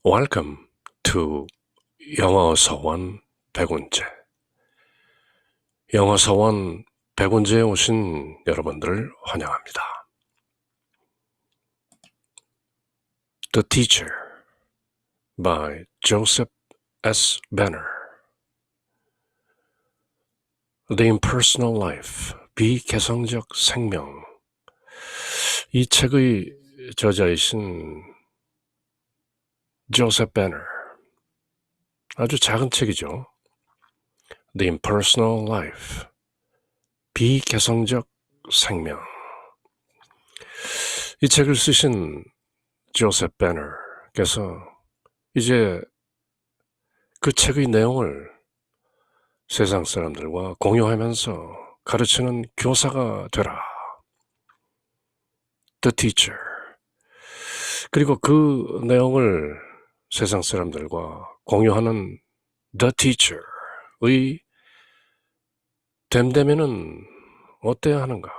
Welcome to 영어 서원 100원제. 영어 서원 100원제에 오신 여러분들을 환영합니다. The Teacher by Joseph S. Banner. The Impersonal Life, 비개성적 생명. 이 책의 저자이신 Joseph Banner. 아주 작은 책이죠. The Impersonal Life, 비개성적 생명. 이 책을 쓰신 조셉 배너께서 이제 그 책의 내용을 세상 사람들과 공유하면서 가르치는 교사가 되라. The Teacher. 그리고 그 내용을 세상 사람들과 공유하는 The Teacher의 됨됨이는 어때야 하는가?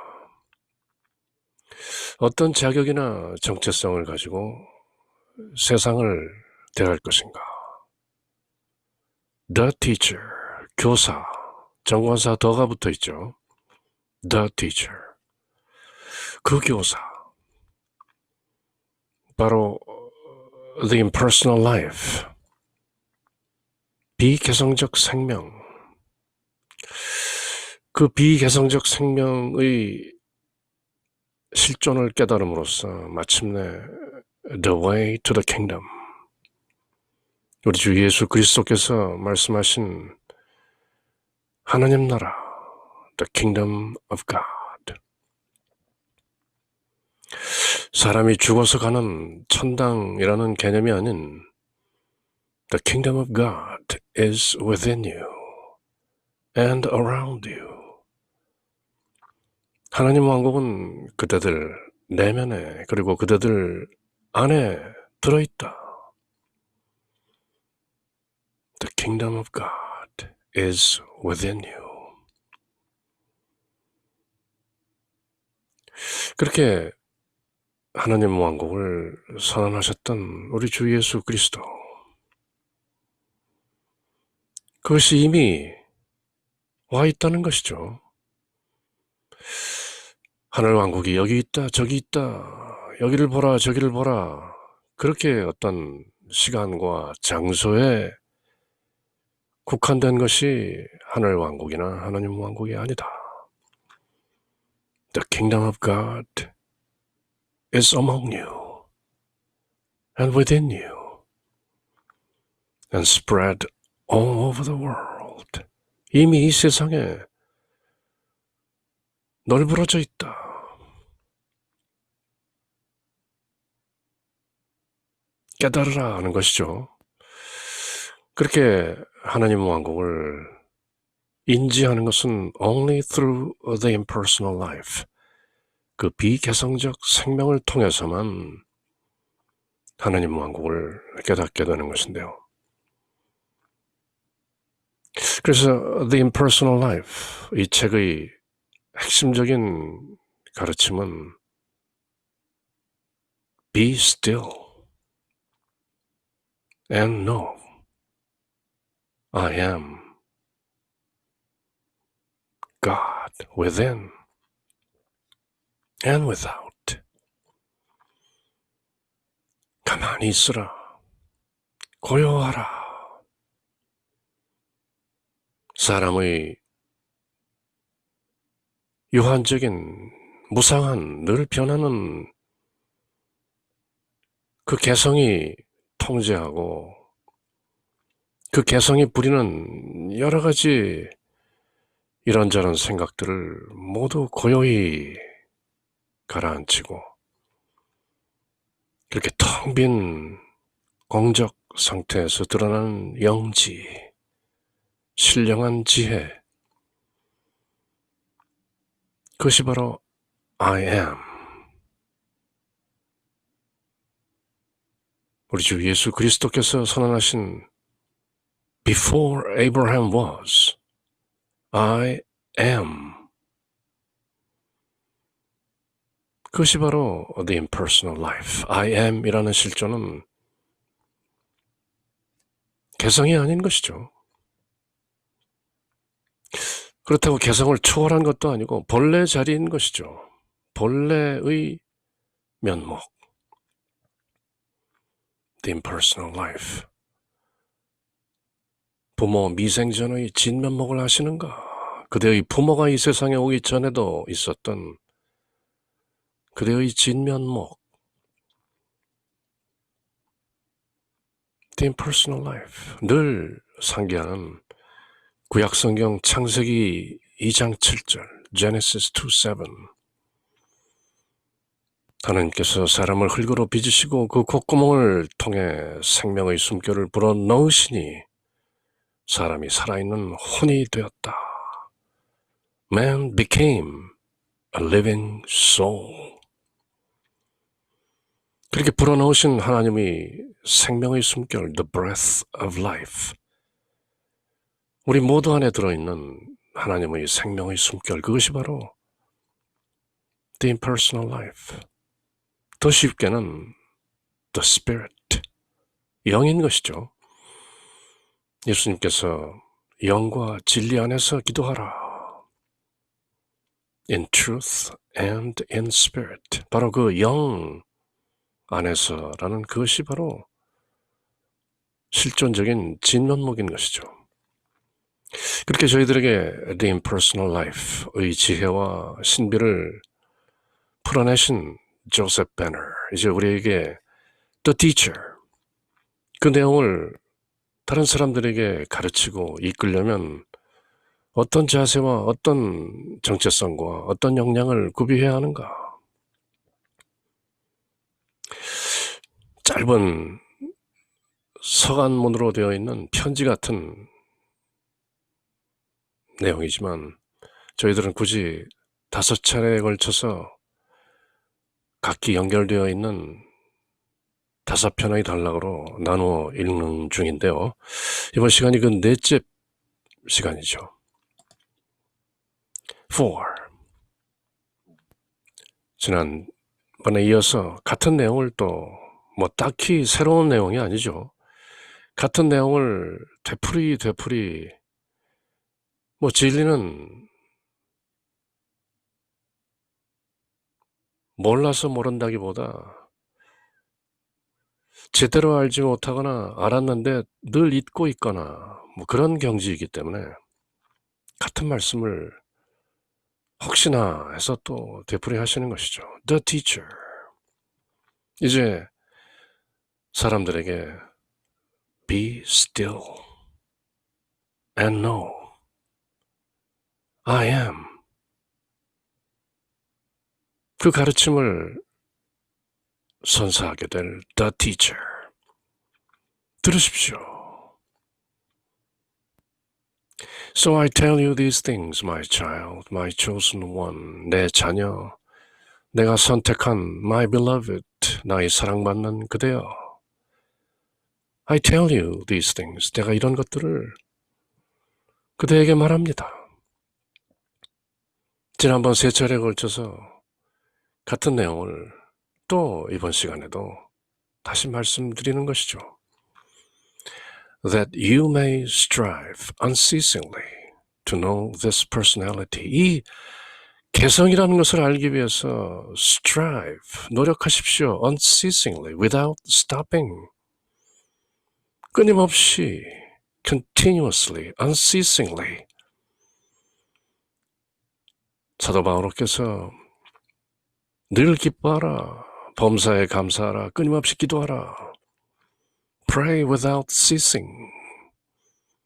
어떤 자격이나 정체성을 가지고 세상을 대할 것인가? The Teacher, 교사, 정관사 더가 붙어 있죠. The Teacher, 그 교사. 바로 The Impersonal Life, 비개성적 생명. 그 비개성적 생명의 실존을 깨달음으로써 마침내 The Way to the Kingdom, 우리 주 예수 그리스도께서 말씀하신 하나님 나라, The Kingdom of God. 사람이 죽어서 가는 천당이라는 개념이 아닌 The Kingdom of God is within you and around you. 하나님 왕국은 그대들 내면에 그리고 그대들 안에 들어있다. The Kingdom of God is within you. 그렇게 하나님 왕국을 선언하셨던 우리 주 예수 그리스도, 그것이 이미 와 있다는 것이죠. 하늘 왕국이 여기 있다 저기 있다, 여기를 보라 저기를 보라, 그렇게 어떤 시간과 장소에 국한된 것이 하늘 왕국이나 하나님 왕국이 아니다. The Kingdom of God is among you and within you and spread all over the world. 이미 이 세상에 널브러져 있다. 깨달으라 하는 것이죠. 그렇게 하나님 왕국을 인지하는 것은 only through the impersonal life, 그 비개성적 생명을 통해서만 하나님 왕국을 깨닫게 되는 것인데요. 그래서 The Impersonal Life, 이 책의 핵심적인 가르침은 Be still and know I am God within and without. 가만히 있으라. 고요하라. 사람의 유한적인, 무상한, 늘 변하는 그 개성이 통제하고 그 개성이 부리는 여러 가지 이런저런 생각들을 모두 고요히 가라앉히고 그렇게 텅 빈 공적 상태에서 드러나는 영지, 신령한 지혜, 그것이 바로 I am. 우리 주 예수 그리스도께서 선언하신 Before Abraham was, I am. 그것이 바로 The Impersonal Life, I am 이라는 실존은 개성이 아닌 것이죠. 그렇다고 개성을 초월한 것도 아니고 본래 자리인 것이죠. 본래의 면목. The impersonal life. 부모 미생전의 진면목을 아시는가? 그대의 부모가 이 세상에 오기 전에도 있었던 그대의 진면목. The impersonal life. 늘 상기하는 구약성경 창세기 2장 7절 Genesis 2:7. 하나님께서 사람을 흙으로 빚으시고 그 콧구멍을 통해 생명의 숨결을 불어넣으시니 사람이 살아있는 혼이 되었다. Man became a living soul. 그렇게 불어넣으신 하나님의 생명의 숨결, the breath of life. 우리 모두 안에 들어있는 하나님의 생명의 숨결, 그것이 바로 the impersonal life. 더 쉽게는 the spirit, 영인 것이죠. 예수님께서 영과 진리 안에서 기도하라. In truth and in spirit. 바로 그 영 안에서라는 그것이 바로 실존적인 진면목인 것이죠. 그렇게 저희들에게 The Impersonal Life의 지혜와 신비를 풀어내신 조셉 베너, 이제 우리에게 The Teacher, 그 내용을 다른 사람들에게 가르치고 이끌려면 어떤 자세와 어떤 정체성과 어떤 역량을 구비해야 하는가? 짧은 서간문으로 되어 있는 편지 같은 내용이지만 저희들은 굳이 5차례에 걸쳐서 각기 연결되어 있는 5편의 단락으로 나누어 읽는 중인데요. 이번 시간이 그 4째 시간이죠. 4. 지난번에 이어서 같은 내용을 또 뭐 딱히 새로운 내용이 아니죠. 같은 내용을 되풀이 뭐 진리는 몰라서 모른다기보다 제대로 알지 못하거나 알았는데 늘 잊고 있거나 뭐 그런 경지이기 때문에 같은 말씀을 혹시나 해서 또 되풀이 하시는 것이죠. The teacher. 이제 사람들에게 be still and know I am. 그 가르침을 선사하게 될 The teacher. 들으십시오. So I tell you these things, my child, my chosen one, 내 자녀, 내가 선택한 my beloved, 나의 사랑받는 그대여. I tell you these things, 내가 이런 것들을 그대에게 말합니다. 지난번 3차례에 걸쳐서 같은 내용을 또 이번 시간에도 다시 말씀드리는 것이죠. That you may strive unceasingly to know this personality. 이 개성이라는 것을 알기 위해서 strive, 노력하십시오. unceasingly, without stopping. 끊임없이, continuously, unceasingly. 사도 바울께서 늘 기뻐하라, 범사에 감사하라, 끊임없이 기도하라. Pray without ceasing.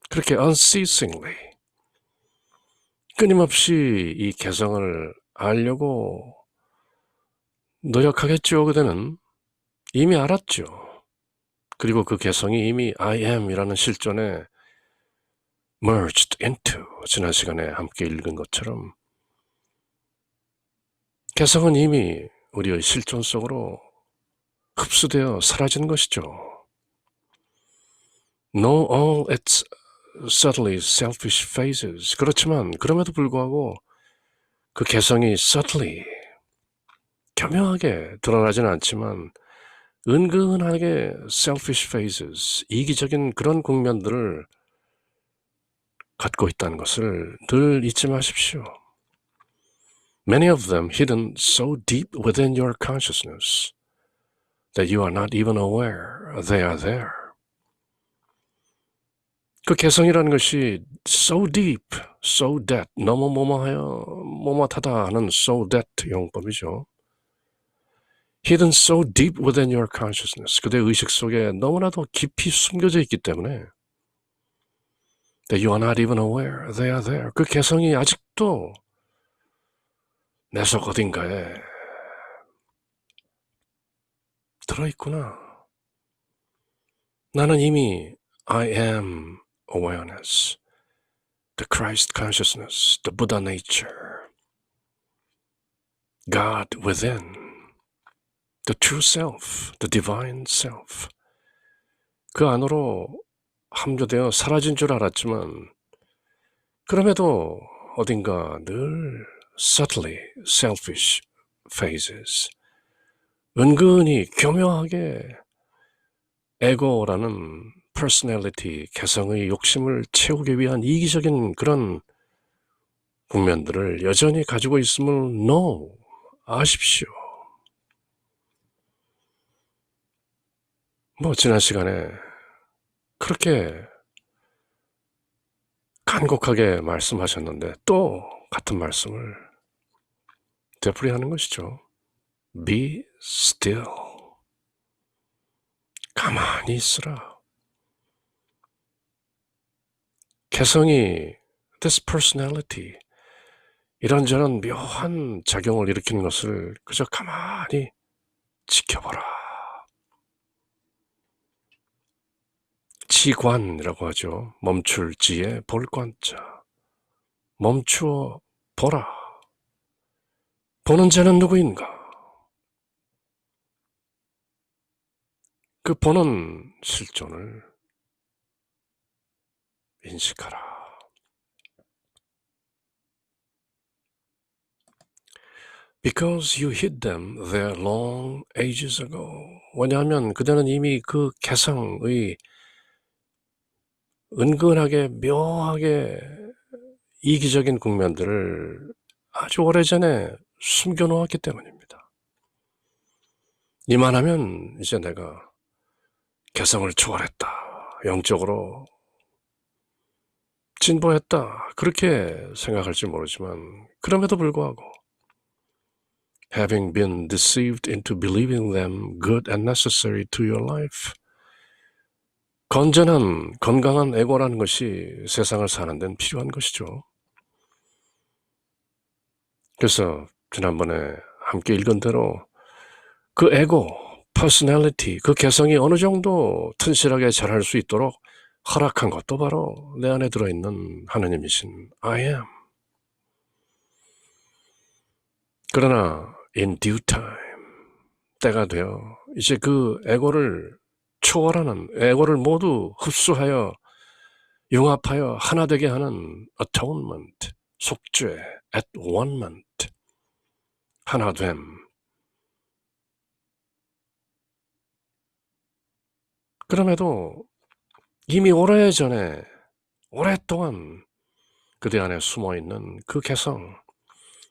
그렇게 unceasingly. 끊임없이 이 개성을 알려고 노력하겠죠. 그대는 이미 알았죠. 그리고 그 개성이 이미 I am 이라는 실존에 merged into, 지난 시간에 함께 읽은 것처럼 개성은 이미 우리의 실존 속으로 흡수되어 사라진 것이죠. Know all its subtly selfish phases. 그렇지만 그럼에도 불구하고 그 개성이 subtly, 교묘하게 드러나지는 않지만 은근하게 selfish phases, 이기적인 그런 국면들을 갖고 있다는 것을 늘 잊지 마십시오. Many of them hidden so deep within your consciousness that you are not even aware they are there. 그 개성이라는 것이 so deep, so that, 너무 뭐뭇하다 하는 so that 용법이죠. Hidden so deep within your consciousness, 그대의 의식 속에 너무나도 깊이 숨겨져 있기 때문에 that you are not even aware they are there. 그 개성이 아직도 내 속 어딘가에 들어있구나. 나는 이미 I am awareness, the Christ consciousness, the Buddha nature, God within, the true self, the divine self. 그 안으로 함유되어 사라진 줄 알았지만 그럼에도 어딘가 늘 subtly selfish phases, 은근히 교묘하게 에고라는 personality, 개성의 욕심을 채우기 위한 이기적인 그런 국면들을 여전히 가지고 있음을 no, 아십시오. 지난 시간에 그렇게 간곡하게 말씀하셨는데 또 같은 말씀을 되풀이하는 것이죠. Be still. 가만히 있으라. 개성이, this personality, 이런저런 묘한 작용을 일으키는 것을 그저 가만히 지켜보라. 지관이라고 하죠. 멈출 지에 볼 관자. 멈추어 보라. 보는 자는 누구인가? 그 보는 실존을 인식하라. Because you hid them there long ages ago. 왜냐하면 그대는 이미 그 개성의 은근하게 묘하게 이기적인 국면들을 아주 오래전에 숨겨놓았기 때문입니다. 이만하면 이제 내가 개성을 초월했다, 영적으로 진보했다, 그렇게 생각할지 모르지만 그럼에도 불구하고 having been deceived into believing them good and necessary to your life, 건전한, 건강한 에고라는 것이 세상을 사는 데는 필요한 것이죠. 그래서 지난번에 함께 읽은 대로 그 에고, 퍼스널리티, 그 개성이 어느 정도 튼실하게 자랄 수 있도록 허락한 것도 바로 내 안에 들어있는 하느님이신 I am. 그러나 in due time, 때가 되어 이제 그 에고를 초월하는, 에고를 모두 흡수하여 융합하여 하나 되게 하는 atonement, 속죄, at one-ment, 하나됨. 그럼에도 이미 오래전에, 오랫동안 그대 안에 숨어있는 그 개성,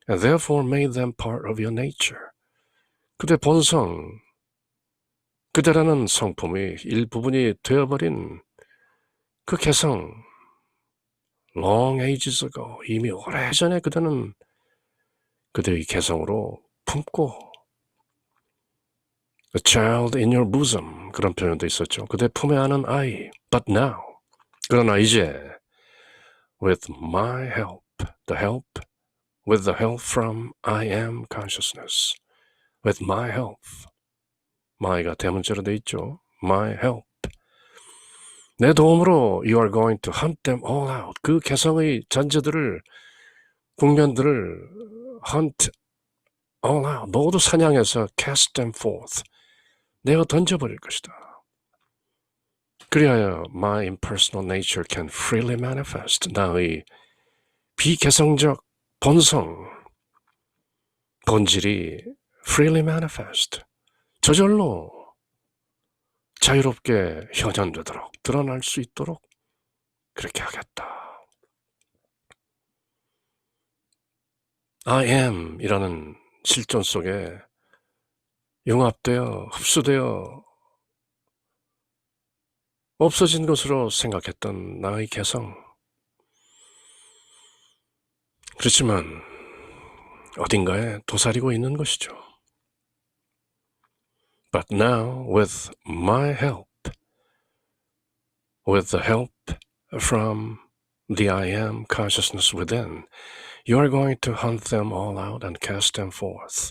and therefore made them part of your nature. 그대 본성, 그대라는 성품의 일부분이 되어버린 그 개성, long ages ago, 이미 오래전에 그대는 그대의 개성으로 품고 A child in your bosom, 그런 표현도 있었죠. 그대 품에 안은 아이. But now, 그러나 이제 with my help, with the help from I am consciousness, with my help, my가 대문자로 돼 있죠. my help, 내 도움으로 you are going to hunt them all out. 그 개성의 잔재들을, 국면들을 hunt all out, 모두 사냥해서 cast them forth, 내가 던져버릴 것이다. 그리하여 my impersonal nature can freely manifest, 나의 비개성적 본성, 본질이 freely manifest, 저절로 자유롭게 현현되도록 드러날 수 있도록 그렇게 하겠다. I am 이라는 실존 속에 융합되어 흡수되어 없어진 것으로 생각했던 나의 개성. 그렇지만 어딘가에 도사리고 있는 것이죠. But now with my help, with the help from the I am consciousness within, you are going to hunt them all out and cast them forth,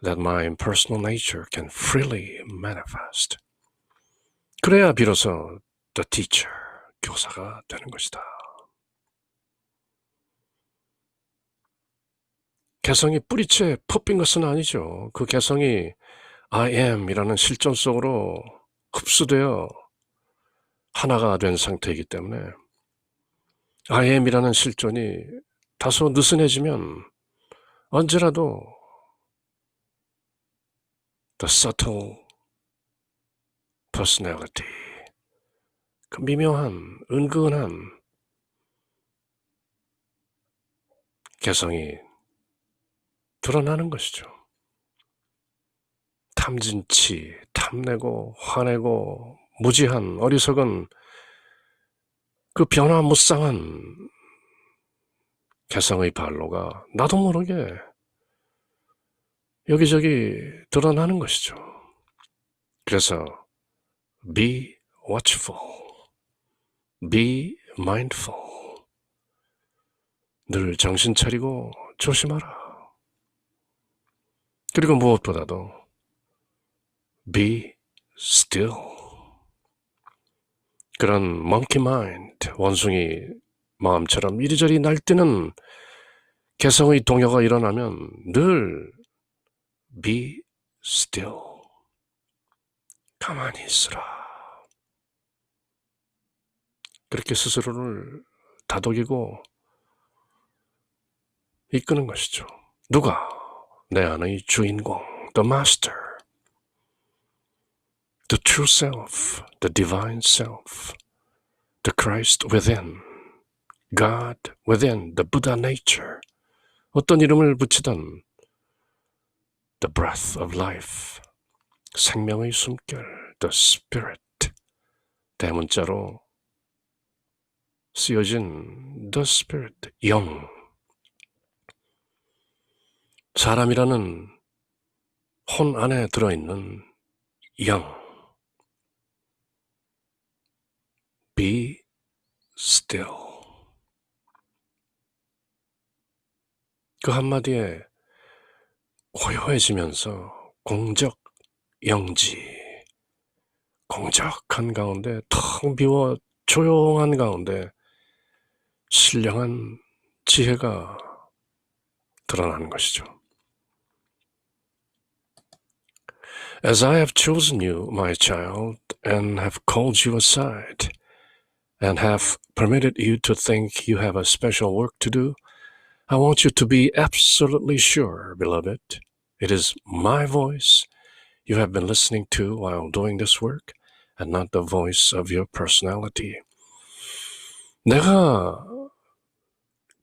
that my impersonal nature can freely manifest. 그래야 비로소 the teacher, 교사가 되는 것이다. 개성이 뿌리채 퍼빈 것은 아니죠. 그 개성이 I am 이라는 실존 속으로 흡수되어 하나가 된 상태이기 때문에 I am 이라는 실존이 다소 느슨해지면 언제라도 the subtle personality, 그 미묘한, 은근한 개성이 드러나는 것이죠. 탐진치, 탐내고 화내고 무지한 어리석은 그 변화무쌍한 개성의 발로가 나도 모르게 여기저기 드러나는 것이죠. 그래서 be watchful, be mindful, 늘 정신 차리고 조심하라. 그리고 무엇보다도 be still. 그런 monkey mind, 원숭이 마음처럼 이리저리 날뛰는 개성의 동요가 일어나면 늘 be still. 가만히 있으라. 그렇게 스스로를 다독이고 이끄는 것이죠. 누가? 내 안의 주인공, the master, the true self, the divine self, the Christ within, God within, the Buddha nature. 어떤 이름을 붙이든 the breath of life, 생명의 숨결, the spirit, 대문자로 쓰여진 the spirit, 영. 사람이라는 혼 안에 들어있는 영. Be still. 그 한마디에 고요해지면서 공적, 영지, 공적한 가운데 텅 비워 조용한 가운데 신령한 지혜가 드러나는 것이죠. As I have chosen you, my child, and have called you aside, and have permitted you to think you have a special work to do, I want you to be absolutely sure, beloved, it is my voice you have been listening to while doing this work, and not the voice of your personality. 내가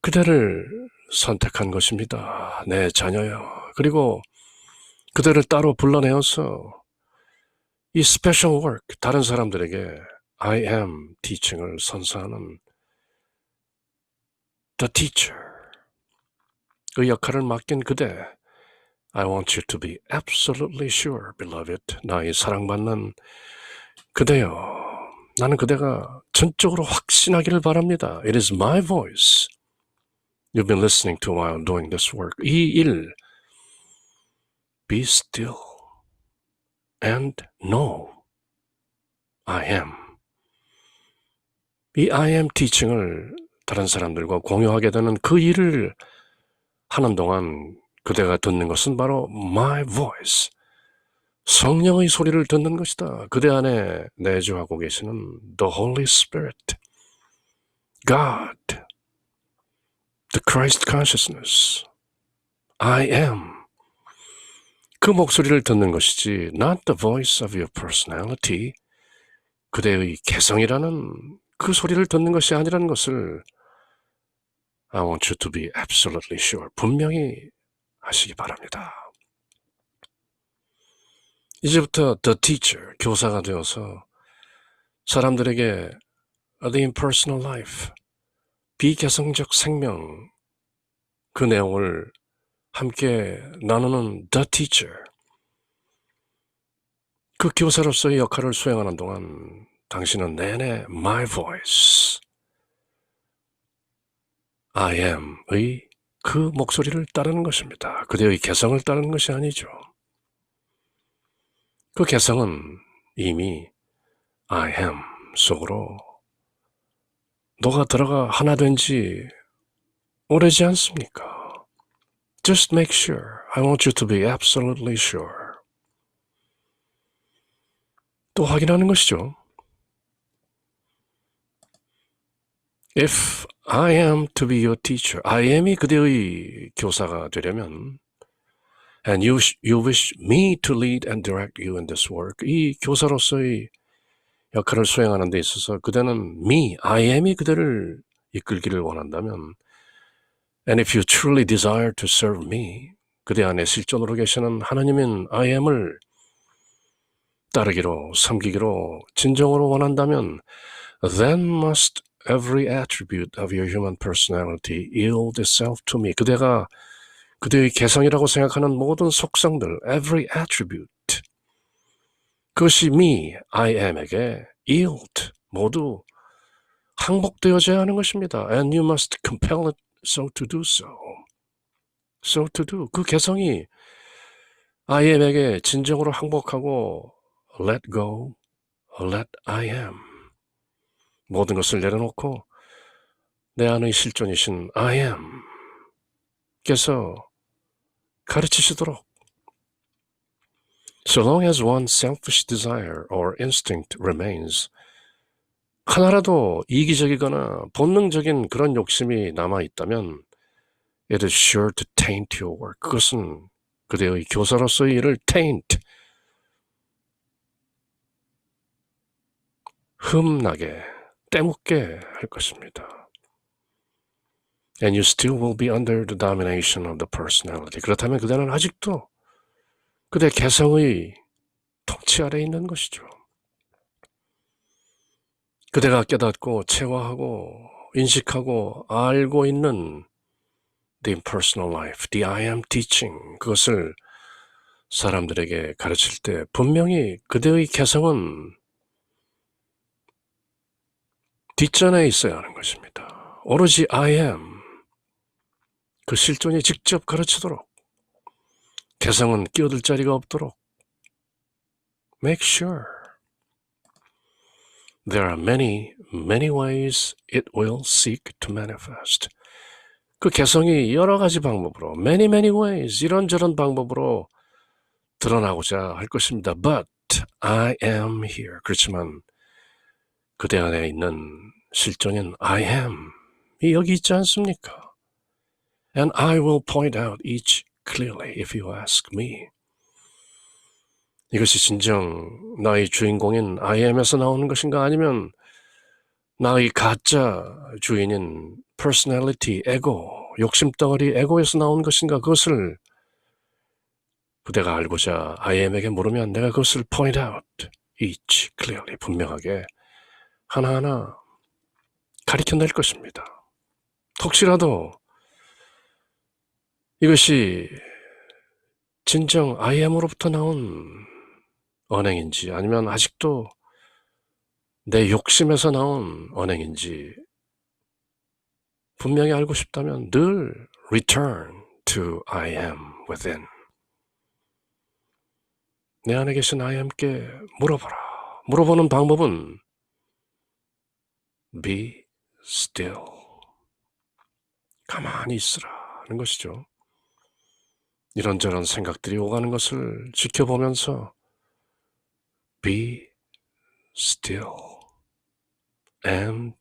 그대를 선택한 것입니다. 내 자녀여. 그리고 그대를 따로 불러내어서 이 special work, 다른 사람들에게 I am teaching을 선사하는 the teacher, 그 역할을 맡긴 그대, I want you to be absolutely sure, beloved, 나의 사랑받는 그대여. 나는 그대가 전적으로 확신하기를 바랍니다. It is my voice you've been listening to while doing this work. 이 일, be still and know I am. 이 I am teaching을 다른 사람들과 공유하게 되는 그 일을 하는 동안 그대가 듣는 것은 바로 my voice, 성령의 소리를 듣는 것이다. 그대 안에 내주하고 계시는 the Holy Spirit, God, the Christ consciousness, I am. 그 목소리를 듣는 것이지 not the voice of your personality, 그대의 개성이라는 그 소리를 듣는 것이 아니라는 것을 I want you to be absolutely sure, 분명히 하시기 바랍니다. 이제부터 the teacher, 교사가 되어서 사람들에게 the impersonal life, 비개성적 생명, 그 내용을 함께 나누는 the teacher, 그 교사로서의 역할을 수행하는 동안 당신은 내내 my voice, I am의 그 목소리를 따르는 것입니다. 그대의 개성을 따르는 것이 아니죠. 그 개성은 이미 I am 속으로 녹아 들어가 하나 된 지 오래지 않습니까? Just make sure. I want you to be absolutely sure. 또 확인하는 것이죠. If I am to be your teacher, I am이 그대의 교사가 되려면 and you wish me to lead and direct you in this work, 이 교사로서의 역할을 수행하는 데 있어서 그대는 me, I am이 그대를 이끌기를 원한다면 and if you truly desire to serve me, 그대 안에 실존으로 계시는 하나님인 I am을 따르기로, 섬기기로 진정으로 원한다면 then must every attribute of your human personality yield itself to me. 그대가 그대의 개성이라고 생각하는 모든 속성들, every attribute, 그것이 me, I am에게 yield, 모두 항복되어져야 하는 것입니다. And you must compel it so to do so. So to do. 그 개성이 I am에게 진정으로 항복하고 let go, let I am. 모든 것을 내려놓고 내 안의 실존이신 I am 께서 가르치시도록. So long as one selfish desire or instinct remains, 하나라도 이기적이거나 본능적인 그런 욕심이 남아있다면 it is sure to taint your work. 그것은 그대의 교사로서의 일을 taint, 흠나게, 때묻게 할 것입니다. And you still will be under the domination of the personality. 그렇다면 그대는 아직도 그대 개성의 통치 아래에 있는 것이죠. 그대가 깨닫고 체화하고 인식하고 알고 있는 the impersonal life, the I am teaching, 그것을 사람들에게 가르칠 때 분명히 그대의 개성은 뒷전에 있어야 하는 것입니다. 오로지 I am, 그 실존이 직접 가르치도록, 개성은 끼어들 자리가 없도록 make sure. There are many, many ways it will seek to manifest. 그 개성이 여러 가지 방법으로, many, many ways, 이런저런 방법으로 드러나고자 할 것입니다. But I am here. 그렇지만 그대 안에 있는 실존인 I am 이 여기 있지 않습니까? And I will point out each clearly if you ask me. 이것이 진정 나의 주인공인 I am에서 나오는 것인가 아니면 나의 가짜 주인인 personality, 에고, 욕심덩어리 에고에서 나온 것인가, 그것을 그대가 알고자 I am에게 물으면 내가 그것을 point out each clearly, 분명하게 하나하나 가리켜낼 것입니다. 혹시라도 이것이 진정 I am으로부터 나온 언행인지 아니면 아직도 내 욕심에서 나온 언행인지 분명히 알고 싶다면 늘 return to I am within. 내 안에 계신 I am께 물어보라. 물어보는 방법은 be still. 가만히 있으라 하는 것이죠. 이런저런 생각들이 오가는 것을 지켜보면서 be still and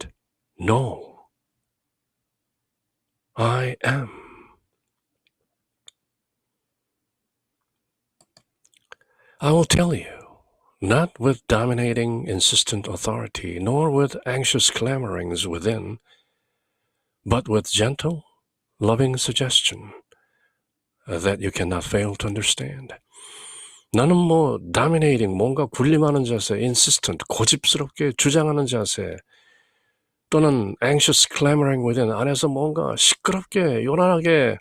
know I am. I will tell you, not with dominating, insistent authority, nor with anxious clamorings within, but with gentle, loving suggestion that you cannot fail to understand. 나는 dominating, 뭔가 군림하는 자세, insistent, 고집스럽게 주장하는 자세, 또는 anxious clamoring within, 안에서 뭔가 시끄럽게, 요란하게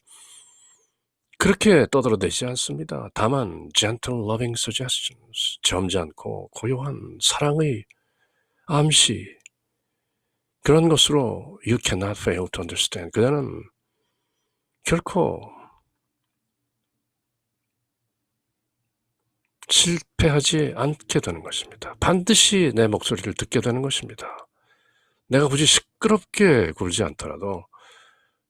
그렇게 떠들어대지 않습니다. 다만 gentle, loving suggestions, 점잖고 고요한 사랑의 암시, 그런 것으로 you cannot fail to understand. 그대는 결코 실패하지 않게 되는 것입니다. 반드시 내 목소리를 듣게 되는 것입니다. 내가 굳이 시끄럽게 굴지 않더라도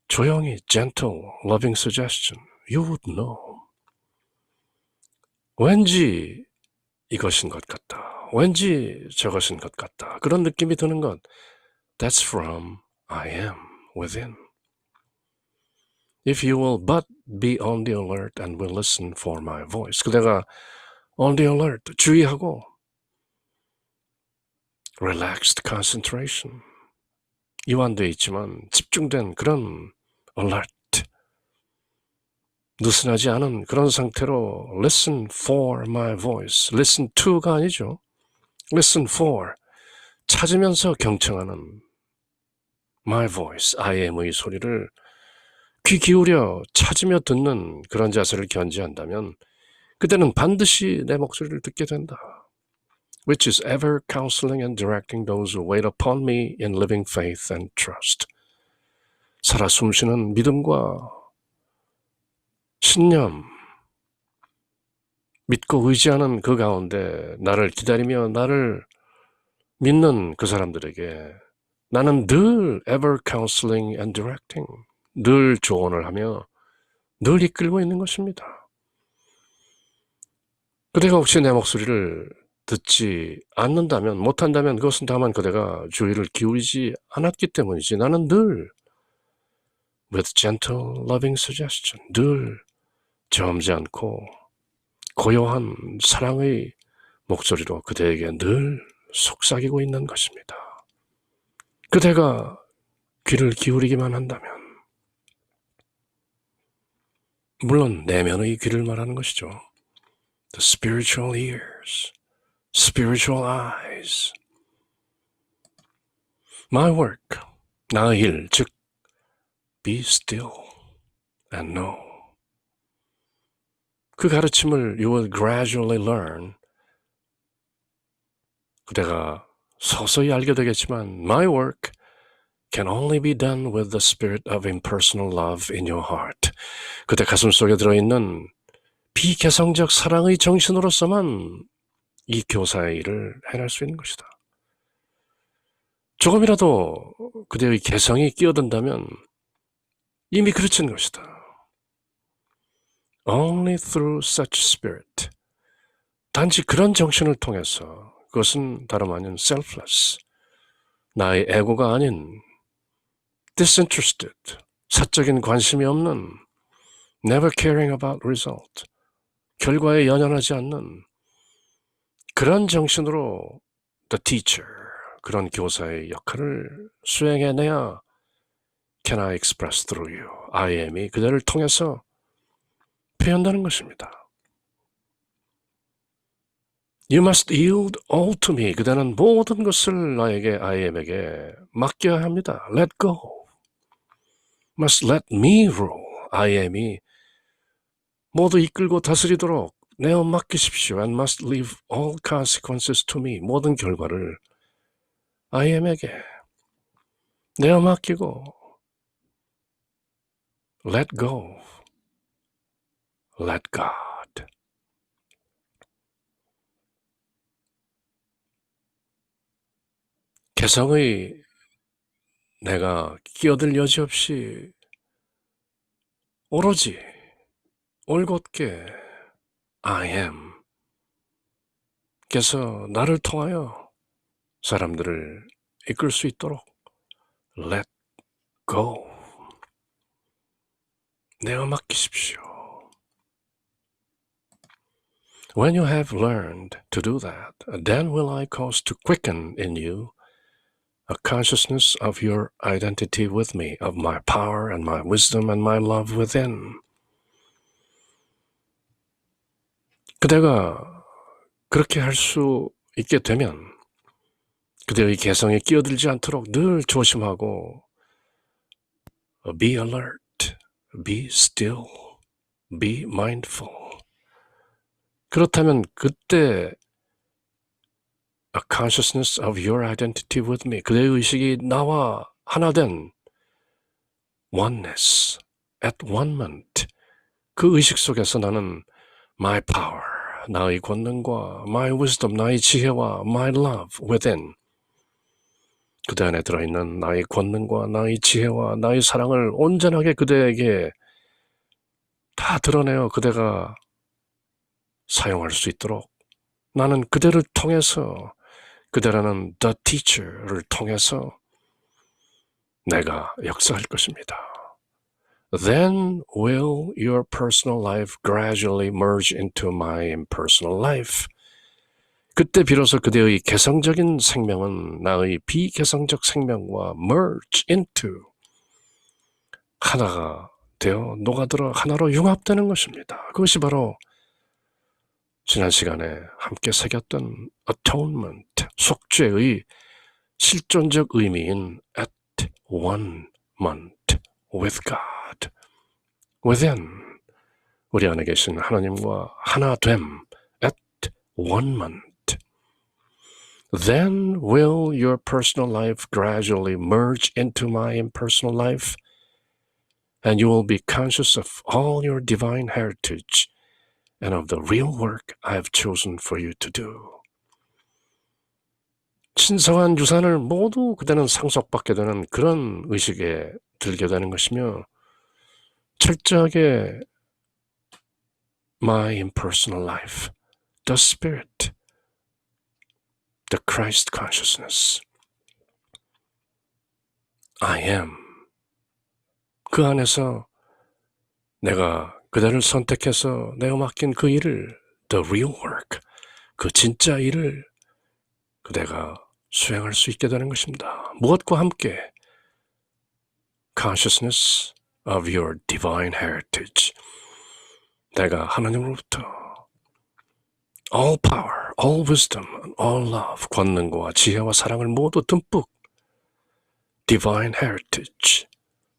조용히 gentle, loving suggestion, you would know. 왠지 이것인 것 같다. 왠지 저것인 것 같다. 그런 느낌이 드는 것. That's from I am within. If you will but be on the alert and will listen for my voice. 그대가 on the alert, 주의하고 relaxed concentration. 이완되어 있지만 집중된 그런 alert. 느슨하지 않은 그런 상태로 listen for my voice. listen to가 아니죠. listen for. 찾으면서 경청하는 my voice, I am의 소리를 귀 기울여 찾으며 듣는 그런 자세를 견지한다면 그때는 반드시 내 목소리를 듣게 된다. Which is ever counseling and directing those who wait upon me in living faith and trust. 살아 숨쉬는 믿음과 신념, 믿고 의지하는 그 가운데 나를 기다리며 나를 믿는 그 사람들에게 나는 늘 ever counseling and directing, 늘 조언을 하며 늘 이끌고 있는 것입니다. 그대가 혹시 내 목소리를 듣지 않는다면, 못한다면 그것은 다만 그대가 주의를 기울이지 않았기 때문이지. 나는 늘 with gentle, loving suggestion, 늘 점잖고 고요한 사랑의 목소리로 그대에게 늘 속삭이고 있는 것입니다. 그대가 귀를 기울이기만 한다면, 물론 내면의 귀를 말하는 것이죠. The spiritual ears, spiritual eyes. My work, 나의 일, 즉 be still and know. 그 가르침을 you will gradually learn. 그대가 서서히 알게 되겠지만 my work can only be done with the spirit of impersonal love in your heart. 그대 가슴 속에 들어있는 비개성적 사랑의 정신으로서만 이 교사의 일을 해낼 수 있는 것이다. 조금이라도 그대의 개성이 끼어든다면 이미 그르친 것이다. Only through such spirit. 단지 그런 정신을 통해서, 그것은 다름 아닌 selfless, 나의 에고가 아닌 disinterested, 사적인 관심이 없는 never caring about result, 결과에 연연하지 않는 그런 정신으로 the teacher, 그런 교사의 역할을 수행해내야 can I express through you, I am이 그대를 통해서 표현되는 것입니다. You must yield all to me. 그대는 모든 것을 나에게, I am에게 맡겨야 합니다. Let go. Must let me rule. I am이 모두 이끌고 다스리도록 내어 맡기십시오. And must leave all consequences to me. 모든 결과를 I am에게 내어 맡기고 let go. Let God. 개성의 내가 끼어들 여지 없이 오로지 올곧게 I am 께서 나를 통하여 사람들을 이끌 수 있도록 let go. 내어 맡기십시오. When you have learned to do that, then will I cause to quicken in you a consciousness of your identity with me, of my power and my wisdom and my love within. 그대가 그렇게 할 수 있게 되면 그대의 개성에 끼어들지 않도록 늘 조심하고 be alert, be still, be mindful. 그렇다면 그때 a consciousness of your identity with me, 그대의 의식이 나와 하나된 oneness, at one moment, 그 의식 속에서 나는 my power, 나의 권능과 my wisdom, 나의 지혜와 my love within, 그대 안에 들어있는 나의 권능과 나의 지혜와 나의 사랑을 온전하게 그대에게 다 드러내어 그대가 사용할 수 있도록 나는 그대를 통해서, 그대라는 the teacher를 통해서 내가 역사할 것입니다. Then will your personal life gradually merge into my impersonal life. 그때 비로소 그대의 개성적인 생명은 나의 비개성적 생명과 merge into, 하나가 되어 녹아들어 하나로 융합되는 것입니다. 그것이 바로 지난 시간에 함께 새겼던 atonement, 속죄의 실존적 의미인 at one moment with God, within, 우리 안에 계신 하나님과 하나됨, at one moment. Then will your personal life gradually merge into my impersonal life, and you will be conscious of all your divine heritage and of the real work I have chosen for you to do. 신성한 유산을 모두 그대는 상속받게 되는 그런 의식에 들게 되는 것이며, 철저하게 my impersonal life, the spirit, the Christ consciousness, I am, 그 안에서 내가 그대를 선택해서 내가 맡긴 그 일을, the real work, 그 진짜 일을 그대가 수행할 수 있게 되는 것입니다. 무엇과 함께? Consciousness of your divine heritage. 내가 하나님으로부터 all power, all wisdom, all love, 권능과 지혜와 사랑을 모두 듬뿍 divine heritage,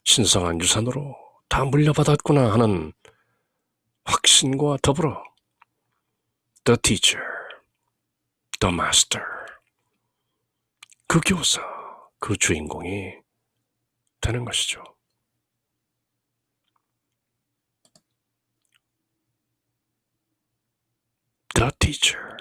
신성한 유산으로 다 물려받았구나 하는 확신과 더불어 the teacher, the master, 그 교사, 그 주인공이 되는 것이죠. The teacher.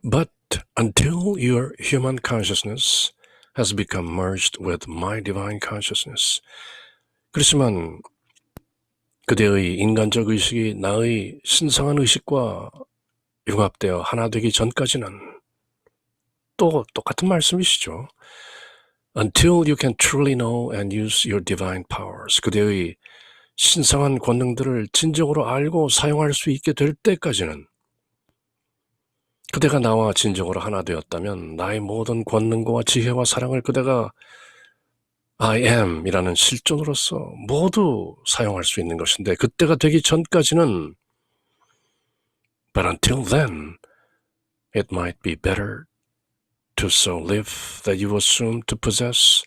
But until your human consciousness has become merged with my divine consciousness, 그렇지만 그대의 인간적 의식이 나의 신성한 의식과 융합되어 하나 되기 전까지는 또 똑같은 말씀이시죠. Until you can truly know and use your divine powers, 그대의 신성한 권능들을 진정으로 알고 사용할 수 있게 될 때까지는, 그대가 나와 진정으로 하나 되었다면 나의 모든 권능과 지혜와 사랑을 그대가 I am 이라는 실존으로서 모두 사용할 수 있는 것인데, 그때가 되기 전까지는 But until then, it might be better to so live that you assume to possess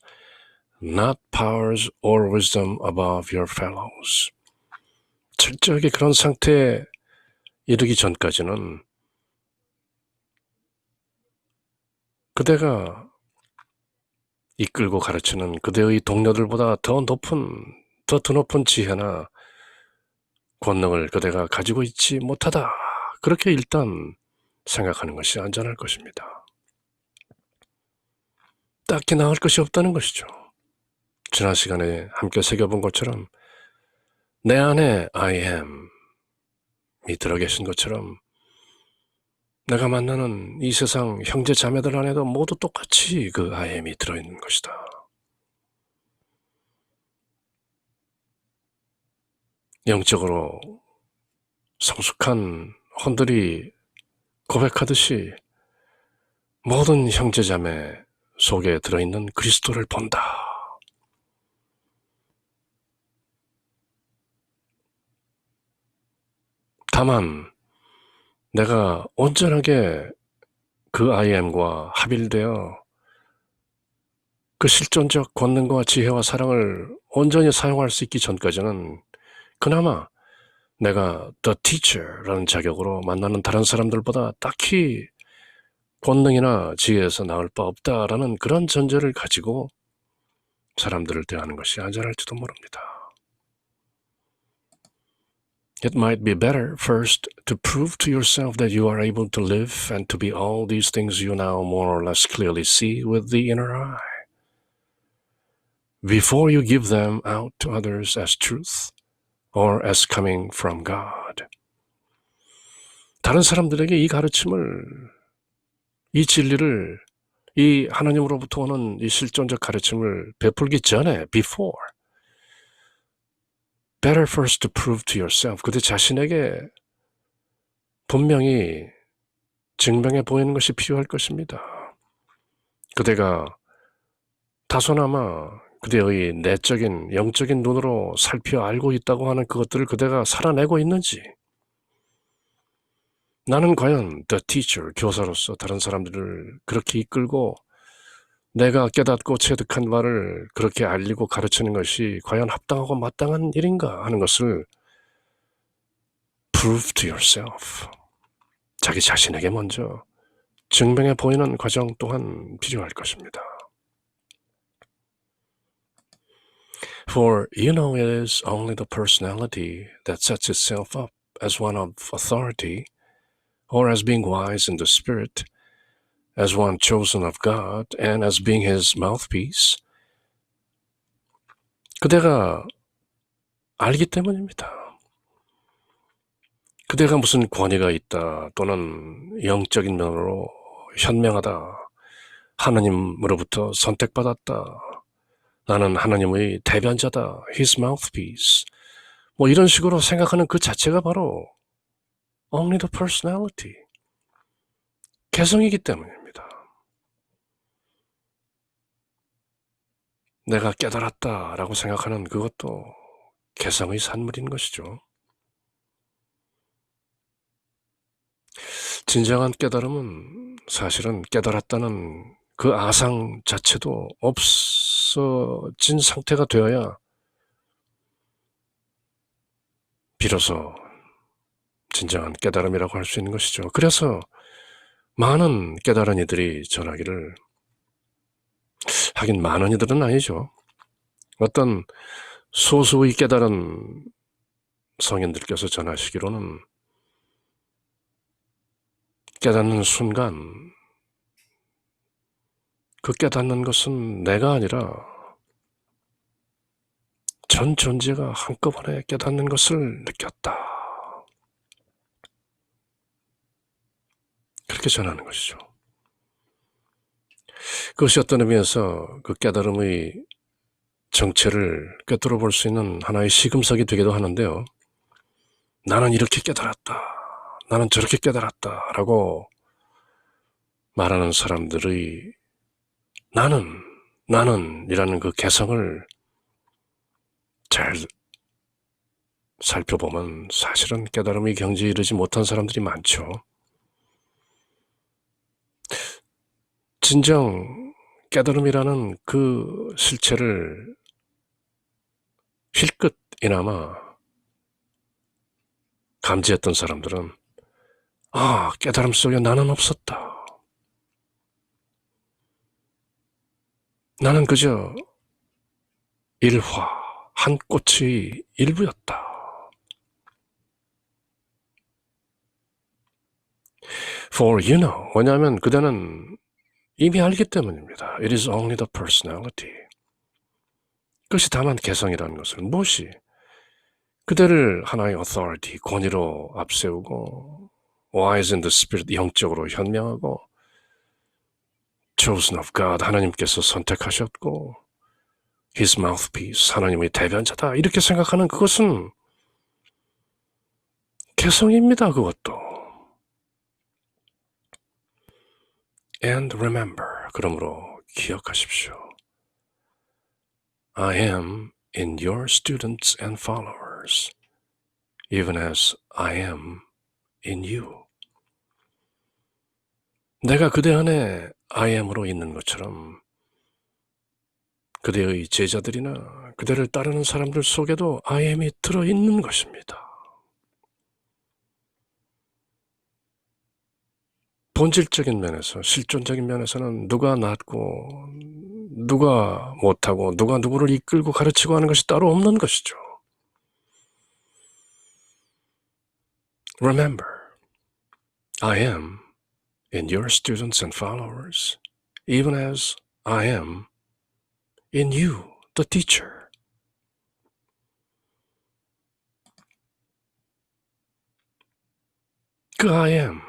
not powers or wisdom above your fellows. 철저하게 그런 상태에 이르기 전까지는 그대가 이끌고 가르치는 그대의 동료들보다 더 높은 지혜나 권능을 그대가 가지고 있지 못하다, 그렇게 일단 생각하는 것이 안전할 것입니다. 딱히 나을 것이 없다는 것이죠. 지난 시간에 함께 새겨본 것처럼 내 안에 I am이 들어 계신 것처럼 내가 만나는 이 세상 형제 자매들 안에도 모두 똑같이 그 I am이 들어있는 것이다. 영적으로 성숙한 혼들이 고백하듯이 모든 형제 자매 속에 들어있는 그리스도를 본다. 다만 내가 온전하게 그 I am과 합일되어 그 실존적 권능과 지혜와 사랑을 온전히 사용할 수 있기 전까지는 그나마 내가 the teacher라는 자격으로 만나는 다른 사람들보다 딱히 권능이나 지혜에서 나을 바 없다라는 그런 전제를 가지고 사람들을 대하는 것이 안전할지도 모릅니다. It might be better first to prove to yourself that you are able to live and to be all these things you now more or less clearly see with the inner eye, before you give them out to others as truth or as coming from God. 다른 사람들에게 이 가르침을, 이 진리를, 이 하나님으로부터 오는 이 실존적 가르침을 베풀기 전에, before, better first to prove to yourself, 그대 자신에게 분명히 증명해 보이는 것이 필요할 것입니다. 그대가 다소나마 그대의 내적인 영적인 눈으로 살펴 알고 있다고 하는 그것들을 그대가 살아내고 있는지, 나는 과연 the teacher, 교사로서 다른 사람들을 그렇게 이끌고 내가 깨닫고 체득한 바를 그렇게 알리고 가르치는 것이 과연 합당하고 마땅한 일인가 하는 것을 prove to yourself, 자기 자신에게 먼저 증명해 보이는 과정 또한 필요할 것입니다. For you know it is only the personality that sets itself up as one of authority or as being wise in the spirit, as one chosen of God and as being his mouthpiece. 그대가 알기 때문입니다. 그대가 무슨 권위가 있다 또는 영적인 면으로 현명하다, 하나님으로부터 선택받았다, 나는 하나님의 대변자다, his mouthpiece, 뭐 이런 식으로 생각하는 그 자체가 바로 only the personality, 개성이기 때문입니다. 내가 깨달았다라고 생각하는 그것도 개성의 산물인 것이죠. 진정한 깨달음은 사실은 깨달았다는 그 아상 자체도 없어진 상태가 되어야 비로소 진정한 깨달음이라고 할 수 있는 것이죠. 그래서 많은 깨달은 이들이 전하기를, 하긴 많은 이들은 아니죠, 어떤 소수의 깨달은 성인들께서 전하시기로는 깨닫는 순간 그 깨닫는 것은 내가 아니라 전 존재가 한꺼번에 깨닫는 것을 느꼈다, 그렇게 전하는 것이죠. 그것이 어떤 의미에서 그 깨달음의 정체를 꿰뚫어 볼 수 있는 하나의 시금석이 되기도 하는데요. 나는 이렇게 깨달았다, 나는 저렇게 깨달았다 라고 말하는 사람들의 나는이라는 그 개성을 잘 살펴보면 사실은 깨달음의 경지에 이르지 못한 사람들이 많죠. 진정 깨달음이라는 그 실체를 힐끗이나마 감지했던 사람들은 깨달음 속에 나는 없었다, 나는 그저 일화, 한 꽃의 일부였다. For you know, 왜냐하면 그대는 이미 알기 때문입니다. It is only the personality. 그것이 다만 개성이라는 것을, 무엇이 그대를 하나의 authority, 권위로 앞세우고 wise in the spirit, 영적으로 현명하고, chosen of God, 하나님께서 선택하셨고, his mouthpiece, 하나님의 대변자다, 이렇게 생각하는 그것은 개성입니다. 그것도. And remember, 그러므로 기억하십시오. I am in your students and followers, even as I am in you. 내가 그대 안에 I am으로 있는 것처럼 그대의 제자들이나 그대를 따르는 사람들 속에도 I am이 들어있는 것입니다. 본질적인 면에서, 실존적인 면에서는 누가 낫고 누가 못하고 누가 누구를 이끌고 가르치고 하는 것이 따로 없는 것이죠. Remember, I am in your students and followers, even as I am in you, the teacher. 그 I am,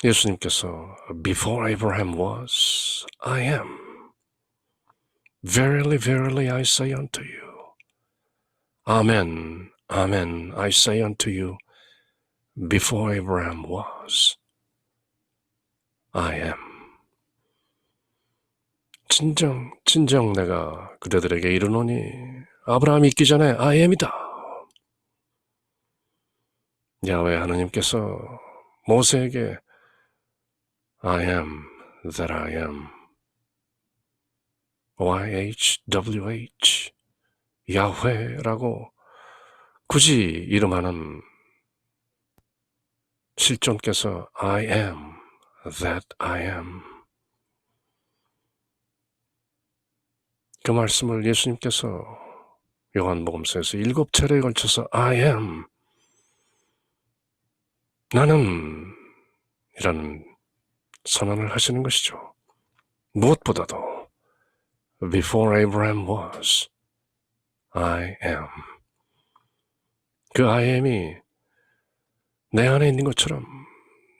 예수님께서 Before Abraham was, I am. Verily, verily, I say unto you. Amen, amen, I say unto you, before Abraham was, I am. 진정 내가 그대들에게 이르노니 아브라함이 있기 전에 I am이다. 야훼 하나님께서 모세에게 I am that I am, YHWH, 야훼라고 굳이 이름하는 실존께서 I am that I am. 그 말씀을 예수님께서 요한복음서에서 7차례에 걸쳐서 I am, 나는 이라는 선언을 하시는 것이죠. 무엇보다도 Before Abraham was, I am. 그 I am이 내 안에 있는 것처럼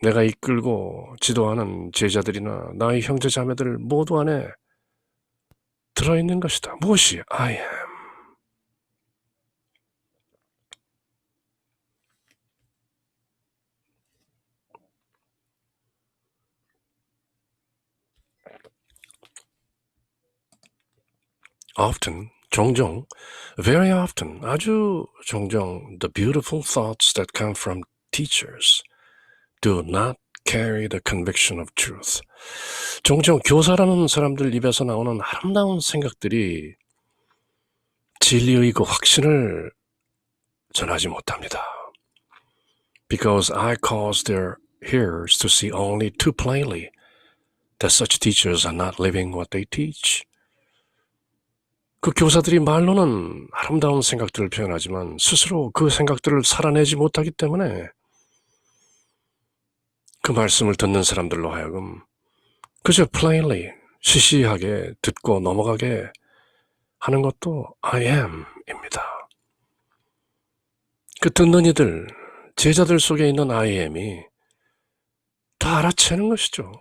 내가 이끌고 지도하는 제자들이나 나의 형제 자매들 모두 안에 들어있는 것이다. 무엇이 I am? Often, 종종, very often, 아주 종종, the beautiful thoughts that come from teachers do not carry the conviction of truth. 종종 교사라는 사람들 입에서 나오는 아름다운 생각들이 진리의 그 확신을 전하지 못합니다. Because I cause their hearers to see only too plainly that such teachers are not living what they teach. 그 교사들이 말로는 아름다운 생각들을 표현하지만 스스로 그 생각들을 살아내지 못하기 때문에 그 말씀을 듣는 사람들로 하여금 그저 plainly, 시시하게 듣고 넘어가게 하는 것도 I am입니다. 그 듣는 이들, 제자들 속에 있는 I am이 다 알아채는 것이죠.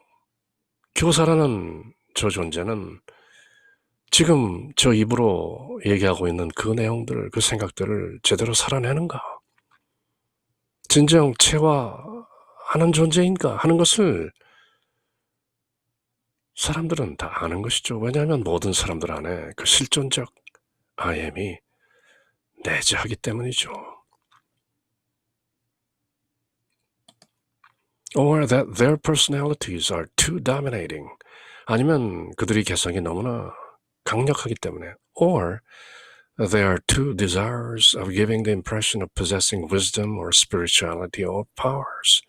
교사라는 저 존재는 지금 저 입으로 얘기하고 있는 그 내용들, 그 생각들을 제대로 살아내는가? 진정 체화하는 존재인가 하는 것을 사람들은 다 아는 것이죠. 왜냐하면 모든 사람들 안에 그 실존적 I am이 내재하기 때문이죠. Or that their personalities are too dominating. 아니면 그들의 개성이 너무나 강력하기 때문에. Or they are too desirous of giving the impression of possessing wisdom or spirituality or powers.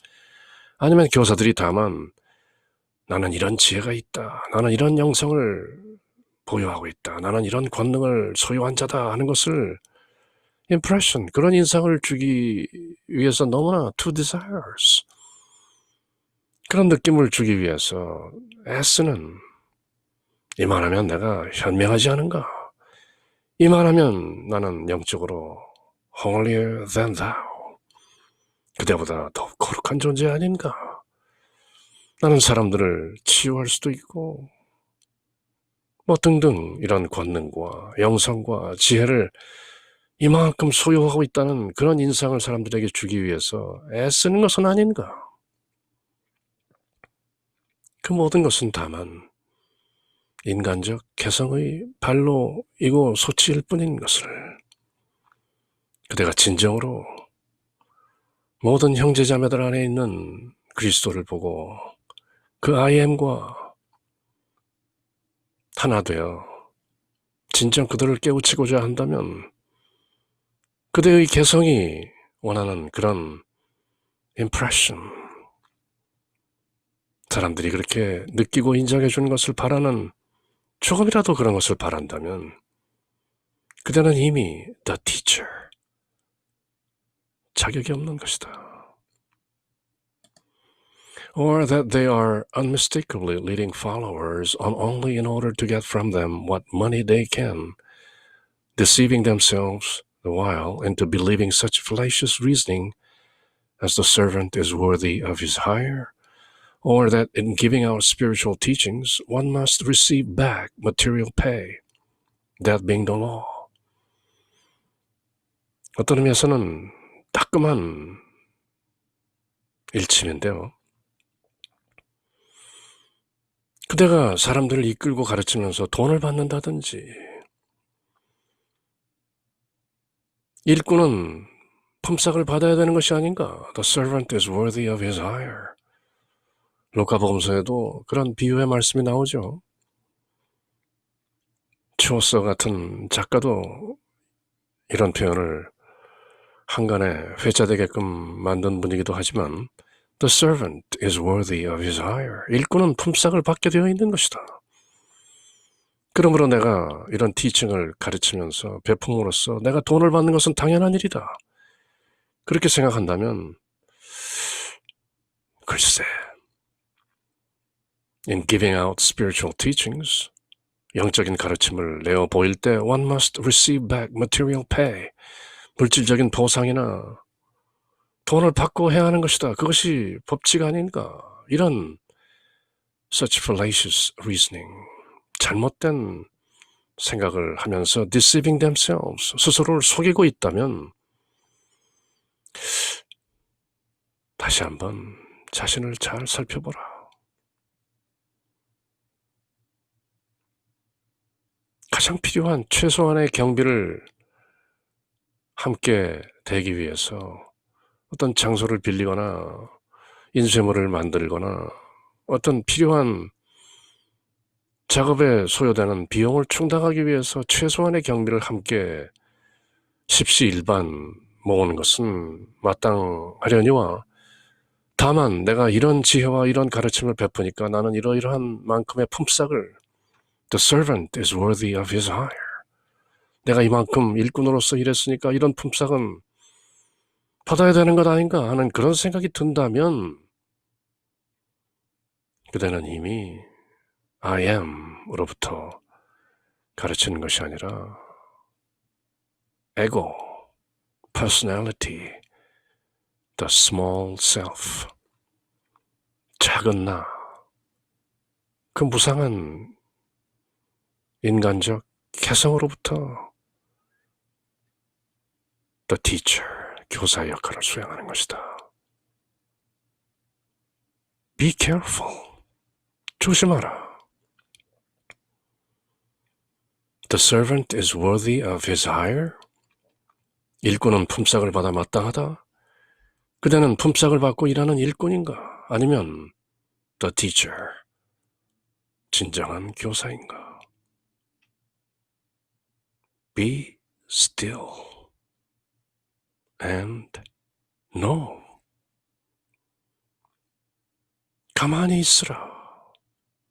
아니면 교사들이 다만 나는 이런 지혜가 있다. 나는 이런 영성을 보유하고 있다. 나는 이런 권능을 소유한 자다 하는 것을 impression, 그런 인상을 주기 위해서 너무나 too desirous, 그런 느낌을 주기 위해서 애쓰는, 이만하면 내가 현명하지 않은가? 이만하면 나는 영적으로 holier than thou, 그대보다 더 거룩한 존재 아닌가? 나는 사람들을 치유할 수도 있고 뭐 등등 이런 권능과 영성과 지혜를 이만큼 소유하고 있다는 그런 인상을 사람들에게 주기 위해서 애쓰는 것은 아닌가? 그 모든 것은 다만 인간적 개성의 발로이고 소치일 뿐인 것을 그대가 진정으로 모든 형제자매들 안에 있는 그리스도를 보고 그 I am과 하나 되어 진정 그들을 깨우치고자 한다면 그대의 개성이 원하는 그런 impression, 사람들이 그렇게 느끼고 인정해 주는 것을 바라는 조금이라도 그런 것을 바란다면 그대는 이미 the teacher, 자격이 없는 것이다. Or that they are unmistakably leading followers on only in order to get from them what money they can, deceiving themselves the while into believing such fallacious reasoning as the servant is worthy of his hire, or that in giving out spiritual teachings one must receive back material pay, that being the law. 어떤 의미에서는 따끔한 일침인데요. 그대가 사람들을 이끌고 가르치면서 돈을 받는다든지 일꾼은 품삯을 받아야 되는 것이 아닌가? The servant is worthy of his hire. 루카복음서에도 그런 비유의 말씀이 나오죠. 추어서 같은 작가도 이런 표현을 한간에 회자되게끔 만든 분이기도 하지만 The servant is worthy of his hire. 일꾼은 품삯을 받게 되어 있는 것이다. 그러므로 내가 이런 티칭을 가르치면서 배풍으로써 내가 돈을 받는 것은 당연한 일이다. 그렇게 생각한다면 글쎄, in giving out spiritual teachings, 영적인 가르침을 내어 보일 때 one must receive back material pay, 물질적인 보상이나 돈을 받고 해야 하는 것이다. 그것이 법칙 아닌가? 이런 such fallacious reasoning, 잘못된 생각을 하면서 deceiving themselves, 스스로를 속이고 있다면 다시 한번 자신을 잘 살펴보라. 가장 필요한 최소한의 경비를 함께 대기 위해서 어떤 장소를 빌리거나 인쇄물을 만들거나 어떤 필요한 작업에 소요되는 비용을 충당하기 위해서 최소한의 경비를 함께 십시일반 모으는 것은 마땅하려니와 다만 내가 이런 지혜와 이런 가르침을 베푸니까 나는 이러이러한 만큼의 품삯을 The servant is worthy of his hire. 내가 이만큼 일꾼으로서 일했으니까 이런 품삯은 받아야 되는 것 아닌가 하는 그런 생각이 든다면 그대는 이미 I am으로부터 가르치는 것이 아니라 ego, personality, the small self, 작은 나, 그 무상한 인간적 개성으로부터 the teacher, 교사의 역할을 수행하는 것이다. Be careful. 조심하라. The servant is worthy of his hire. 일꾼은 품삯을 받아 마땅하다. 그대는 품삯을 받고 일하는 일꾼인가? 아니면 the teacher, 진정한 교사인가? Be still and know. 가만히 있으라.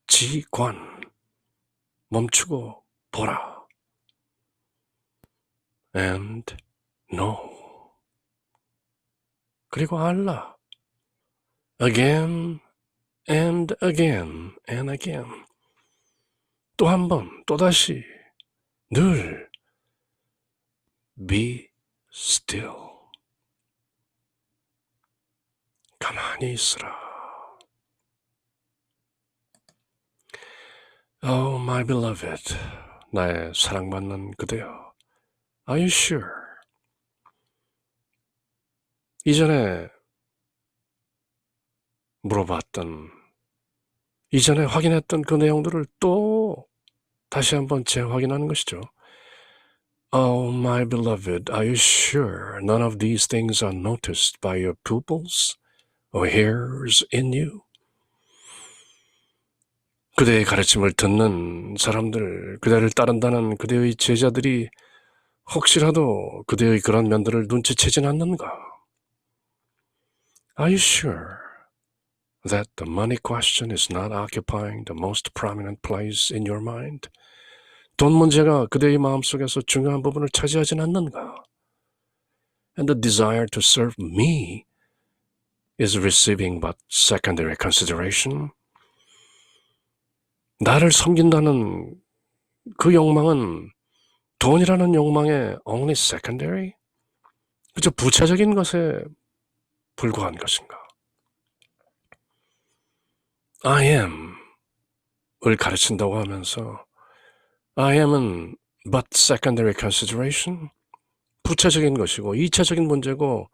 지관, 멈추고 보라. And know. 그리고 알라. Again and again and again. 또 한 번, 또다시, 늘 be still. 가만히 있으라. Oh, my beloved, 나의 사랑받는 그대여. Are you sure? 이전에 물어봤던, 이전에 확인했던 그 내용들을 또 다시 한번 재확인하는 것이죠. Oh, my beloved, are you sure none of these things are noticed by your pupils or hearers in you? 그대의 가르침을 듣는 사람들, 그대를 따른다는 그대의 제자들이 혹시라도 그대의 그런 면들을 눈치채진 않는가? Are you sure that the money question is not occupying the most prominent place in your mind? 돈 문제가 그대의 마음속에서 중요한 부분을 차지하진 않는가? And the desire to serve me is receiving but secondary consideration. 나를 섬긴다는 그 욕망은 돈이라는 욕망의 only secondary? 그저 부차적인 것에 불과한 것인가? I am을 가르친다고 하면서 I am은 but secondary consideration? 부차적인 것이고 2차적인 문제고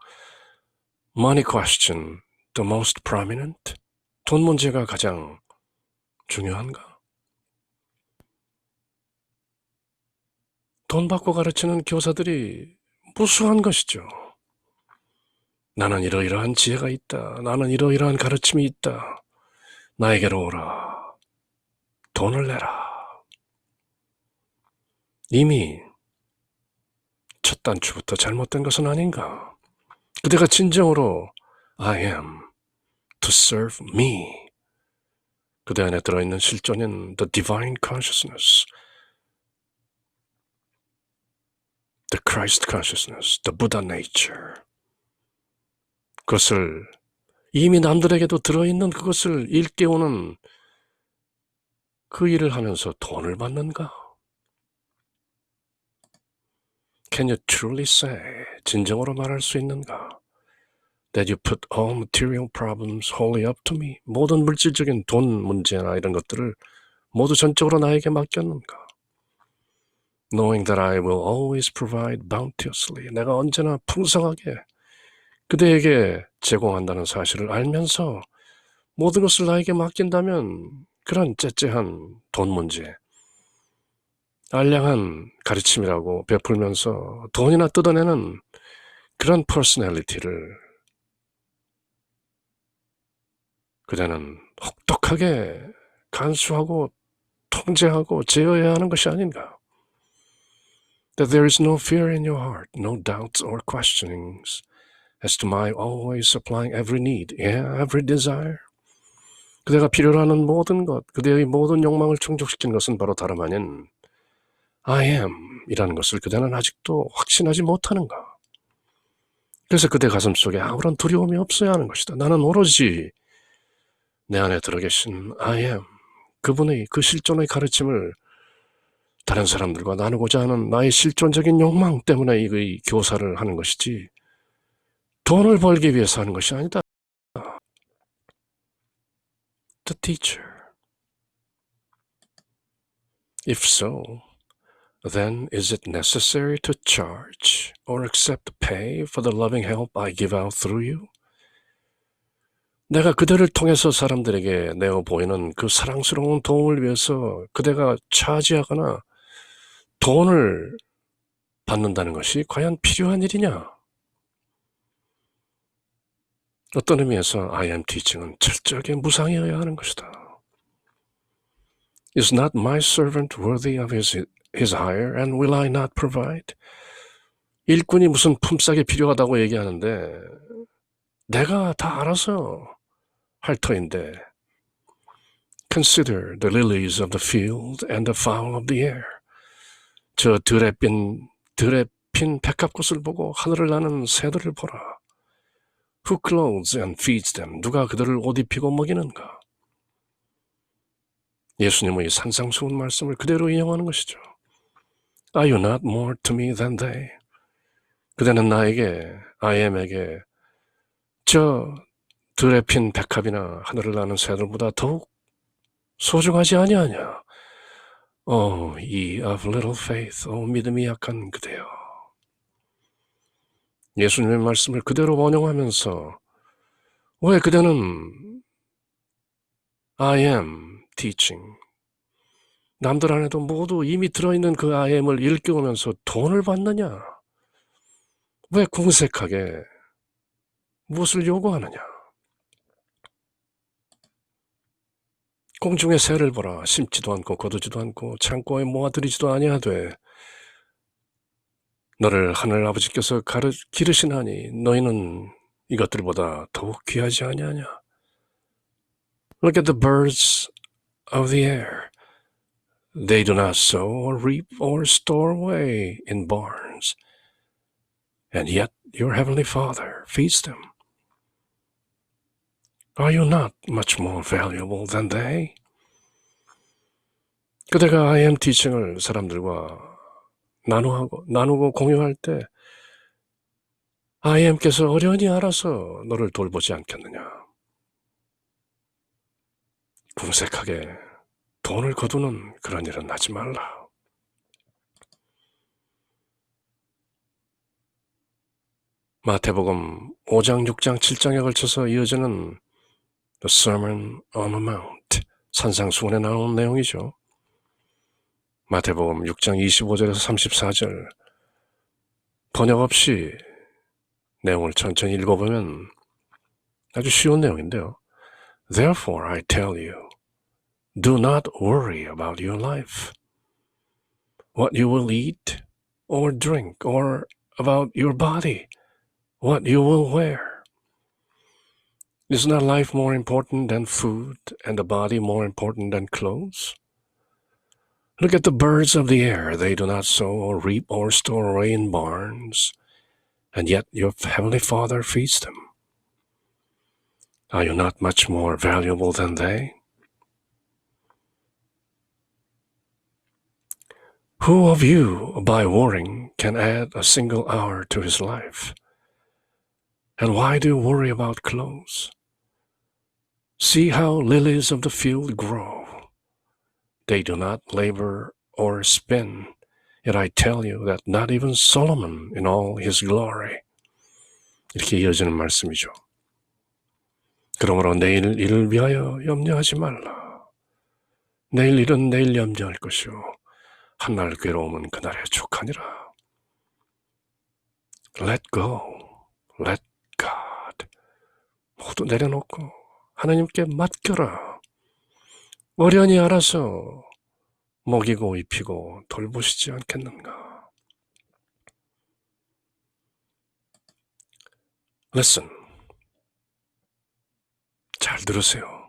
money question, the most prominent? 돈 문제가 가장 중요한가? 돈 받고 가르치는 교사들이 무수한 것이죠. 나는 이러이러한 지혜가 있다. 나는 이러이러한 가르침이 있다. 나에게로 오라. 돈을 내라. 이미 첫 단추부터 잘못된 것은 아닌가? 그대가 진정으로 I am to serve me. 그대 안에 들어있는 실존인 the divine consciousness, the Christ consciousness, the Buddha nature. 그것을 이미 남들에게도 들어있는 그것을 일깨우는 그 일을 하면서 돈을 받는가? Can you truly say, 진정으로 말할 수 있는가? That you put all material problems wholly up to me. 모든 물질적인 돈 문제나 이런 것들을 모두 전적으로 나에게 맡겼는가? Knowing that I will always provide bounteously. 내가 언제나 풍성하게 그대에게 제공한다는 사실을 알면서 모든 것을 나에게 맡긴다면 그런 째째한 돈 문제, 알량한 가르침이라고 베풀면서 돈이나 뜯어내는 그런 퍼스널리티를 그대는 혹독하게 간수하고 통제하고 제어해야 하는 것이 아닌가? That there is no fear in your heart, no doubts or questionings as to my always supplying every need, every desire. 그대가 필요로 하는 모든 것, 그대의 모든 욕망을 충족시킨 것은 바로 다름 아닌 I am 이라는 것을 그대는 아직도 확신하지 못하는가? 그래서 그대 가슴 속에 아무런 두려움이 없어야 하는 것이다. 나는 오로지 내 안에 들어계신 I am, 그분의 그 실존의 가르침을 다른 사람들과 나누고자 하는 나의 실존적인 욕망 때문에 이 교사를 하는 것이지 돈을 벌기 위해서 하는 것이 아니다. The teacher. If so, then is it necessary to charge or accept pay for the loving help I give out through you? 내가 그대를 통해서 사람들에게 내어 보이는 그 사랑스러운 도움을 위해서 그대가 차지하거나 돈을 받는다는 것이 과연 필요한 일이냐? 어떤 의미에서 I am teaching은 철저하게 무상이어야 하는 것이다. Is not my servant worthy of his hire, and will I not provide? 일꾼이 무슨 품삯이 필요하다고 얘기하는데 내가 다 알아서 할 터인데 Consider the lilies of the field and the fowl of the air. 저 들에 핀 백합꽃을 보고 하늘을 나는 새들을 보라. Who clothes and feeds them? 누가 그들을 옷 입히고 먹이는가? 예수님의 산상수훈 말씀을 그대로 인용하는 것이죠. Are you not more to me than they? 그대는 나에게, I am에게 저 들에 핀 백합이나 하늘을 나는 새들보다 더욱 소중하지 아니하냐. ye of little faith, 믿음이 약한 그대여. 예수님의 말씀을 그대로 원용하면서 왜 그대는 I am teaching, 남들 안에도 모두 이미 들어있는 그 I am을 일깨우면서 돈을 받느냐? 왜 궁색하게 무엇을 요구하느냐? 공중의 새를 보라. 심지도 않고 거두지도 않고 창고에 모아들이지도 아니하되 너를 하늘 아버지께서 기르시나니 너희는 이것들보다 더욱 귀하지 아니하냐. Look at the birds of the air. They do not sow or reap or store away in barns, and yet your heavenly Father feeds them. Are you not much more valuable than they? 그대가 I am teaching을 사람들과 나누고 공유할 때 I am께서 어련히 알아서 너를 돌보지 않겠느냐. 궁색하게 돈을 거두는 그런 일은 하지 말라. 마태복음 5장, 6장, 7장에 걸쳐서 이어지는 The Sermon on the Mount, 산상수훈에 나오는 내용이죠. 마태복음 6장 25절에서 34절, 번역 없이 내용을 천천히 읽어보면 아주 쉬운 내용인데요. Therefore I tell you, do not worry about your life, what you will eat or drink, or about your body, what you will wear. Is not life more important than food, and the body more important than clothes? Look at the birds of the air. They do not sow or reap or store away in barns, and yet your heavenly Father feeds them. Are you not much more valuable than they? Who of you, by worrying, can add a single hour to his life? And why do you worry about clothes? See how lilies of the field grow. They do not labor or spin. Yet I tell you that not even Solomon in all his glory. 이렇게 이어지는 말씀이죠. 그러므로 내일 일을 위하여 염려하지 말라. 내일 일은 내일 염려할 것이요. 한날 괴로움은 그날에 족하니라. Let go. Let God. 모두 내려놓고 하나님께 맡겨라. 어련히 알아서 먹이고 입히고 돌보시지 않겠는가. Listen. 잘 들으세요.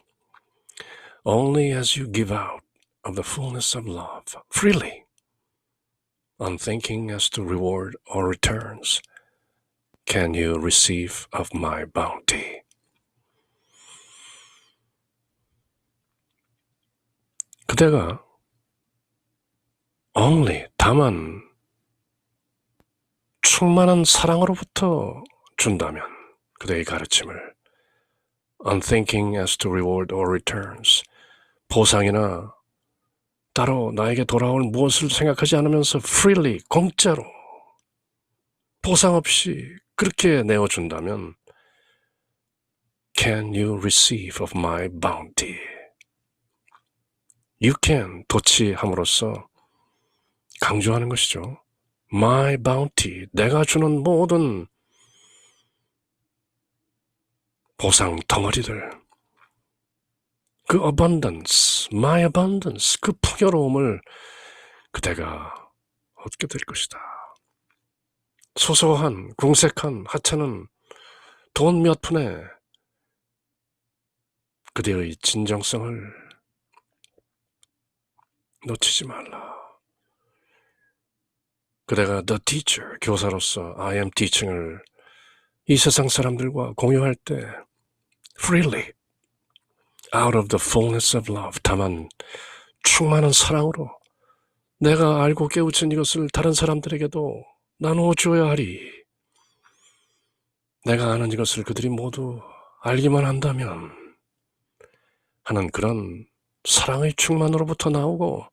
Only as you give out of the fullness of love, freely, unthinking as to reward or returns, can you receive of my bounty. 그대가 only, 다만 충만한 사랑으로부터 준다면 그대의 가르침을 unthinking as to reward or returns, 보상이나 따로 나에게 돌아올 무엇을 생각하지 않으면서 freely, 공짜로, 보상 없이 그렇게 내어준다면 can you receive of my bounty. You can, 도치함으로써 강조하는 것이죠. My bounty, 내가 주는 모든 보상 덩어리들, 그 abundance, my abundance, 그 풍요로움을 그대가 얻게 될 것이다. 소소한, 궁색한 하찮은 돈 몇 푼에 그대의 진정성을 놓치지 말라. 그대가 the teacher, 교사로서 I am teaching을 이 세상 사람들과 공유할 때 freely, out of the fullness of love, 다만 충만한 사랑으로 내가 알고 깨우친 이것을 다른 사람들에게도 나누어 주어야 하리. 내가 아는 이것을 그들이 모두 알기만 한다면 하는 그런 사랑의 충만으로부터 나오고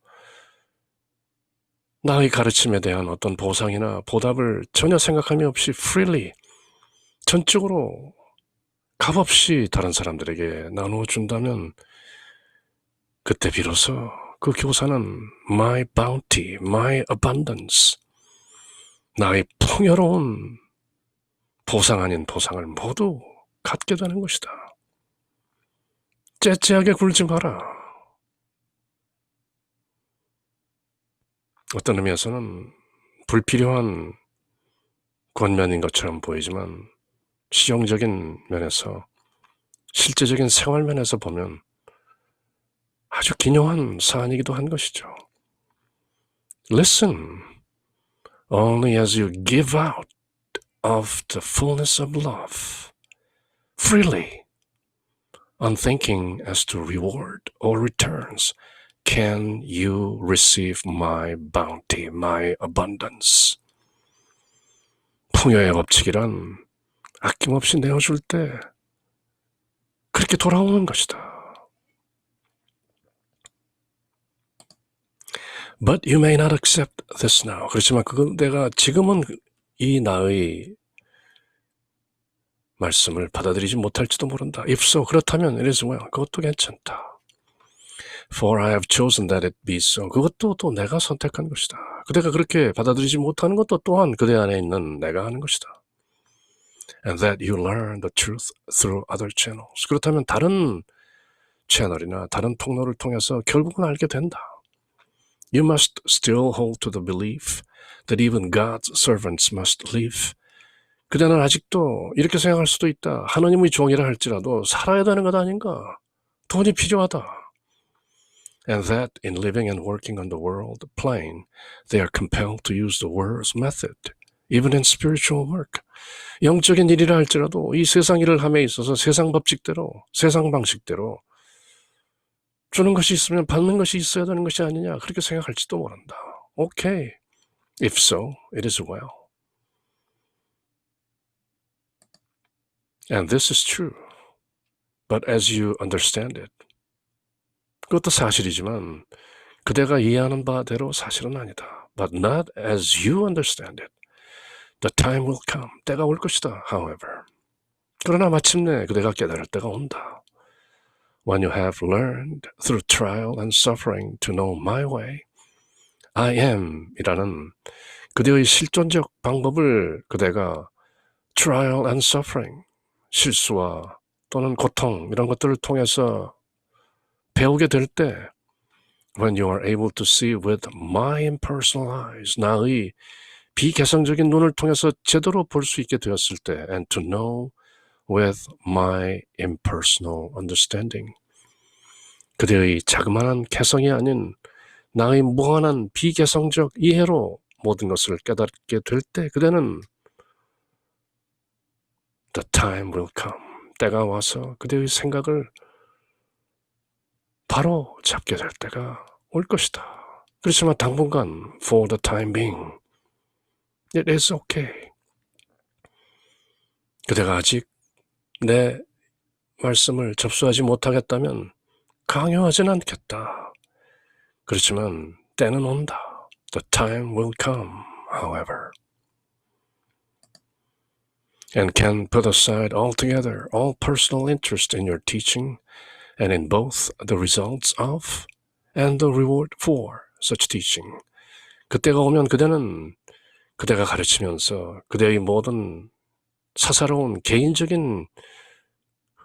나의 가르침에 대한 어떤 보상이나 보답을 전혀 생각함이 없이 freely, 전적으로 값없이 다른 사람들에게 나누어 준다면 그때 비로소 그 교사는 my bounty, my abundance, 나의 풍요로운 보상 아닌 보상을 모두 갖게 되는 것이다. 째째하게 굴지 마라. 어떤 의미에서는 불필요한 권면인 것처럼 보이지만 실용적인 면에서, 실제적인 생활 면에서 보면 아주 기묘한 사안이기도 한 것이죠. Listen only as you give out of the fullness of love, freely, unthinking as to reward or returns. Can you receive my bounty, my abundance? 풍요의 법칙이란 아낌없이 내어줄 때 그렇게 돌아오는 것이다. But you may not accept this now. 그렇지만 그건 내가 지금은 이 나의 말씀을 받아들이지 못할지도 모른다. If so, 그렇다면 it is well. 그것도 괜찮다. For I have chosen that it be so. 그것도 또 내가 선택한 것이다. 그대가 그렇게 받아들이지 못하는 것도 또한 그대 안에 있는 내가 하는 것이다. And that you learn the truth through other channels. 그렇다면 다른 채널이나 다른 통로를 통해서 결국은 알게 된다. You must still hold to the belief that even God's servants must live. 그대는 아직도 이렇게 생각할 수도 있다. 하나님의 종이라 할지라도 살아야 되는 것 아닌가? 돈이 필요하다. And that in living and working on the world plane, they are compelled to use the world's method, even in spiritual work. 영적인 일이라 할지라도 이 세상 일을 함에 있어서 세상 법칙대로, 세상 방식대로 주는 것이 있으면 받는 것이 있어야 되는 것이 아니냐, 그렇게 생각할지도 모른다. Okay. If so, it is well. And this is true. But as you understand it, 그것도 사실이지만 그대가 이해하는 바대로 사실은 아니다. But not as you understand it. The time will come. 때가 올 것이다. However. 그러나 마침내 그대가 깨달을 때가 온다. When you have learned through trial and suffering to know my way, I am 이라는 그대의 실존적 방법을 그대가 trial and suffering, 실수와 또는 고통 이런 것들을 통해서 배우게 될 때 when you are able to see with my impersonal eyes, 나의 비개성적인 눈을 통해서 제대로 볼 수 있게 되었을 때 and to know with my impersonal understanding, 그대의 자그마한 개성이 아닌 나의 무한한 비개성적 이해로 모든 것을 깨닫게 될 때 그대는 the time will come, 때가 와서 그대의 생각을 바로 잡게 될 때가 올 것이다. 그렇지만 당분간 for the time being, it is okay. 그대가 아직 내 말씀을 접수하지 못하겠다면 강요하진 않겠다. 그렇지만 때는 온다. The time will come, however. And can put aside altogether all personal interest in your teaching and in both the results of and the reward for such teaching. 그때가 오면 그대는 그대가 가르치면서 그대의 모든 사사로운 개인적인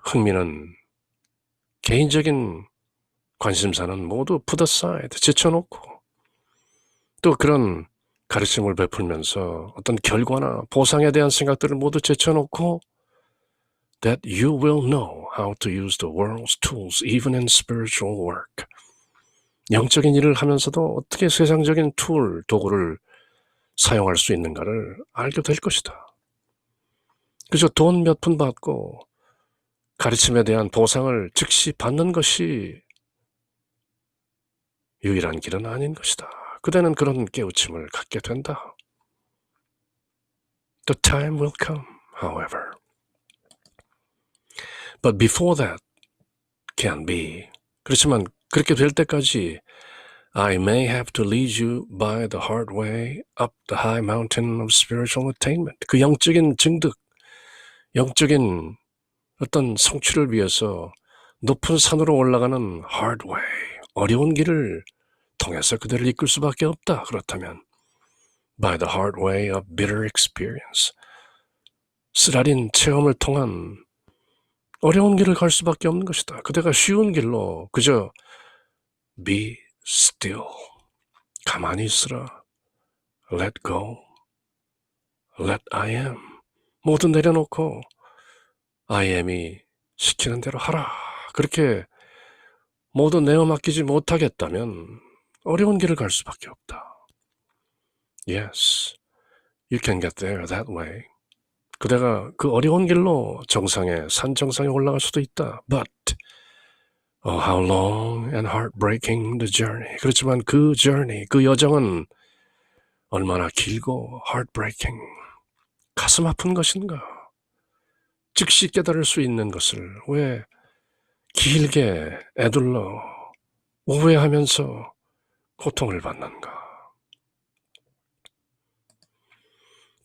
흥미는, 개인적인 관심사는 모두 put aside, 제쳐놓고 또 그런 가르침을 베풀면서 어떤 결과나 보상에 대한 생각들을 모두 제쳐놓고 that you will know how to use the world's tools even in spiritual work. 영적인 일을 하면서도 어떻게 세상적인 툴, 도구를 사용할 수 있는가를 알게 될 것이다. 그저 돈 몇 푼 받고 가르침에 대한 보상을 즉시 받는 것이 유일한 길은 아닌 것이다. 그대는 그런 깨우침을 갖게 된다. The time will come, however. But before that can be. 그렇지만 그렇게 될 때까지 I may have to lead you by the hard way up the high mountain of spiritual attainment. 그 영적인 증득, 영적인 어떤 성취를 위해서 높은 산으로 올라가는 hard way, 어려운 길을 통해서 그들을 이끌 수밖에 없다. 그렇다면 by the hard way of bitter experience, 쓰라린 체험을 통한 어려운 길을 갈 수밖에 없는 것이다. 그대가 쉬운 길로 그저 be still, 가만히 있으라, let go, let I am, 모두 내려놓고 I am이 시키는 대로 하라. 그렇게 모두 내어 맡기지 못하겠다면 어려운 길을 갈 수밖에 없다. Yes, you can get there that way. 그대가 그 어려운 길로 산 정상에 올라갈 수도 있다. But oh, how long and heartbreaking the journey. 그렇지만 그 journey, 그 여정은 얼마나 길고 heartbreaking, 가슴 아픈 것인가. 즉시 깨달을 수 있는 것을 왜 길게 애둘러 오해하면서 고통을 받는가.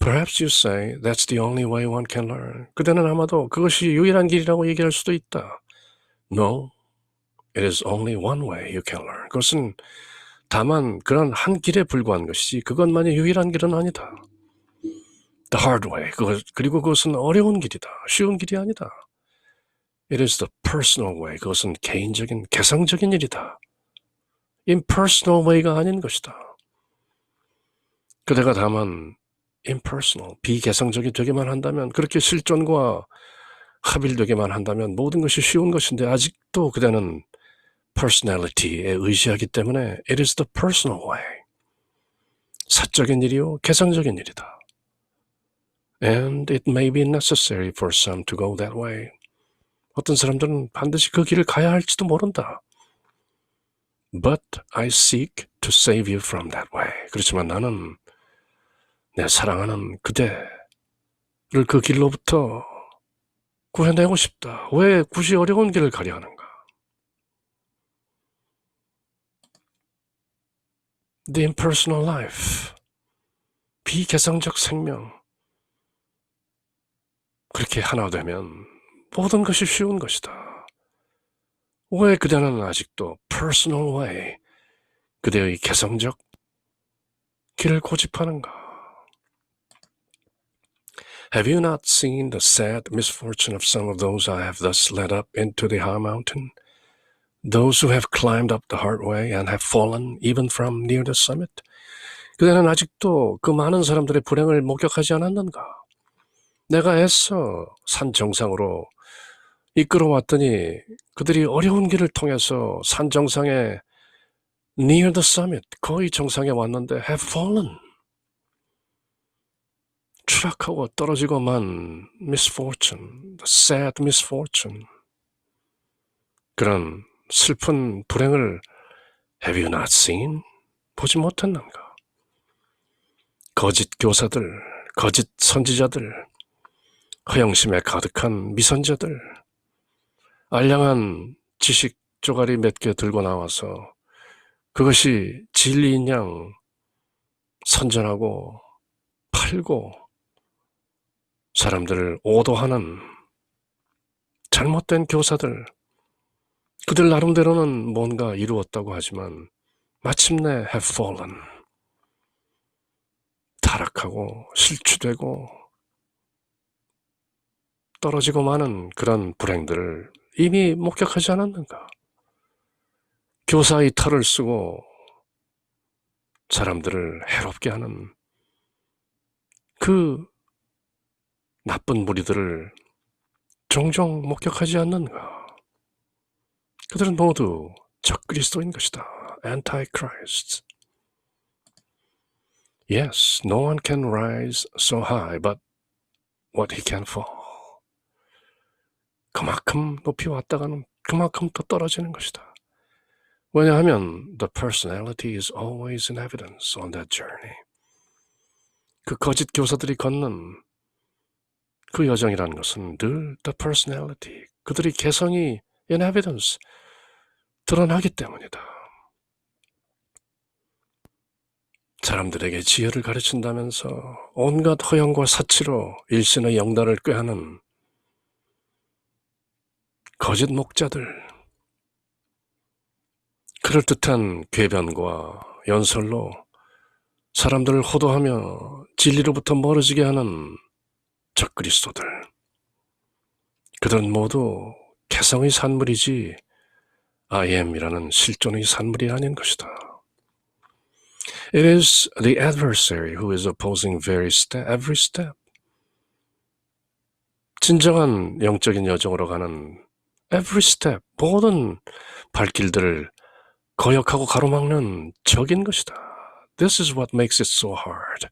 Perhaps you say that's the only way one can learn. 그대는 아마도 그것이 유일한 길이라고 얘기할 수도 있다. No, it is only one way you can learn. 그것은 다만 그런 한 길에 불과한 것이지 그것만이 유일한 길은 아니다. The hard way. 그리고 그것은 어려운 길이다. 쉬운 길이 아니다. It is the personal way. 그것은 개인적인, 개성적인 일이다. impersonal way가 아닌 것이다. 그대가 다만 impersonal, 비개성적이 되기만 한다면, 그렇게 실존과 합일되기만 한다면 모든 것이 쉬운 것인데 아직도 그대는 personality에 의지하기 때문에 it is the personal way. 사적인 일이요, 개성적인 일이다. And it may be necessary for some to go that way. 어떤 사람들은 반드시 그 길을 가야 할지도 모른다. But I seek to save you from that way. 그렇지만 나는 내 사랑하는 그대를 그 길로부터 구해내고 싶다. 왜 굳이 어려운 길을 가려 하는가? The impersonal life, 비개성적 생명, 그렇게 하나 되면 모든 것이 쉬운 것이다. 왜 그대는 아직도 personal way, 그대의 개성적 길을 고집하는가? Have you not seen the sad misfortune of some of those I have thus led up into the high mountain? Those who have climbed up the hard way and have fallen even from near the summit? 그대는 아직도 그 많은 사람들의 불행을 목격하지 않았는가? 내가 애써 산 정상으로 이끌어왔더니 그들이 어려운 길을 통해서 산 정상에 near the summit, 거의 정상에 왔는데 have fallen, 추락하고 떨어지고만 misfortune, the sad misfortune, 그런 슬픈 불행을 have you not seen? 보지 못했는가? 거짓 교사들, 거짓 선지자들, 허영심에 가득한 미선자들, 알량한 지식 쪼가리 몇 개 들고 나와서 그것이 진리인 양 선전하고 팔고 사람들을 오도하는 잘못된 교사들, 그들 나름대로는 뭔가 이루었다고 하지만 마침내 have fallen, 타락하고 실추되고 떨어지고 마는 그런 불행들을 이미 목격하지 않았는가? 교사의 털을 쓰고 사람들을 해롭게 하는 그 나쁜 무리들을 종종 목격하지 않는가? 그들은 모두 적그리스도인 것이다. Antichrist. Yes, no one can rise so high, but what he can fall. 그만큼 높이 왔다가는 그만큼 더 떨어지는 것이다. 왜냐하면 the personality is always in evidence on that journey. 그 거짓 교사들이 걷는 그 여정이라는 것은 늘 the personality, 그들의 개성이 in evidence 드러나기 때문이다. 사람들에게 지혜를 가르친다면서 온갖 허영과 사치로 일신의 영달을 꾀하는 거짓 목자들, 그럴듯한 궤변과 연설로 사람들을 호도하며 진리로부터 멀어지게 하는 적그리스도들, 그들은 모두 개성의 산물이지 I am이라는 실존의 산물이 아닌 것이다. It is the adversary who is opposing every step. 진정한 영적인 여정으로 가는 every step, 모든 발길들을 거역하고 가로막는 적인 것이다. This is what makes it so hard.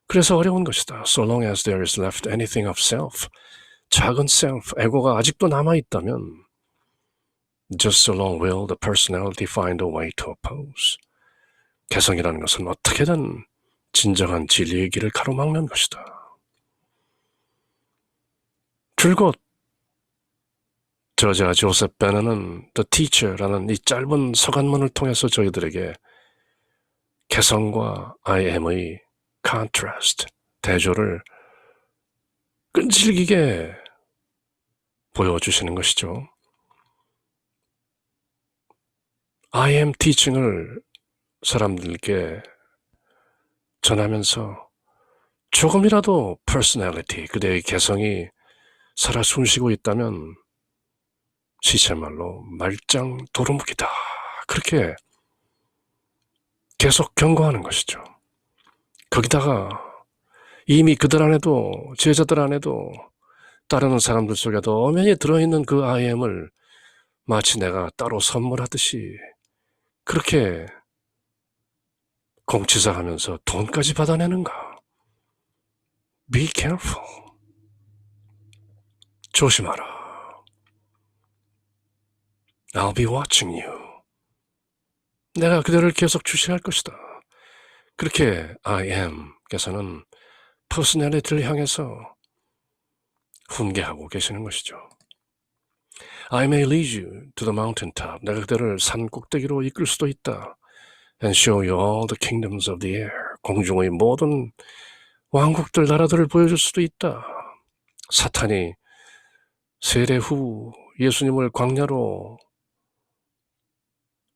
그래서 어려운 것이다. So long as there is left anything of self, 작은 self, 에고가 아직도 남아있다면 just so long will the personality find a way to oppose. 개성이라는 것은 어떻게든 진정한 진리의 길을 가로막는 것이다. 줄곧 저자 조셉 베너는 The Teacher라는 이 짧은 서간문을 통해서 저희들에게 개성과 I am의 contrast, 대조를 끈질기게 보여주시는 것이죠. I am teaching을 사람들께 전하면서 조금이라도 personality, 그대의 개성이 살아 숨쉬고 있다면 시체말로 말짱 도루묵이다. 그렇게 계속 경고하는 것이죠. 거기다가 이미 그들 안에도, 제자들 안에도, 따르는 사람들 속에도 엄연히 들어있는 그 I am을 마치 내가 따로 선물하듯이 그렇게 공치사하면서 돈까지 받아내는가? Be careful. 조심하라. I'll be watching you. 내가 그대를 계속 주시할 것이다. 그렇게 I am께서는 퍼스널리티를 향해서 훈계하고 계시는 것이죠. I may lead you to the mountaintop. 내가 그대를 산 꼭대기로 이끌 수도 있다. And show you all the kingdoms of the air. 공중의 모든 왕국들, 나라들을 보여줄 수도 있다. 사탄이 세례 후 예수님을 광야로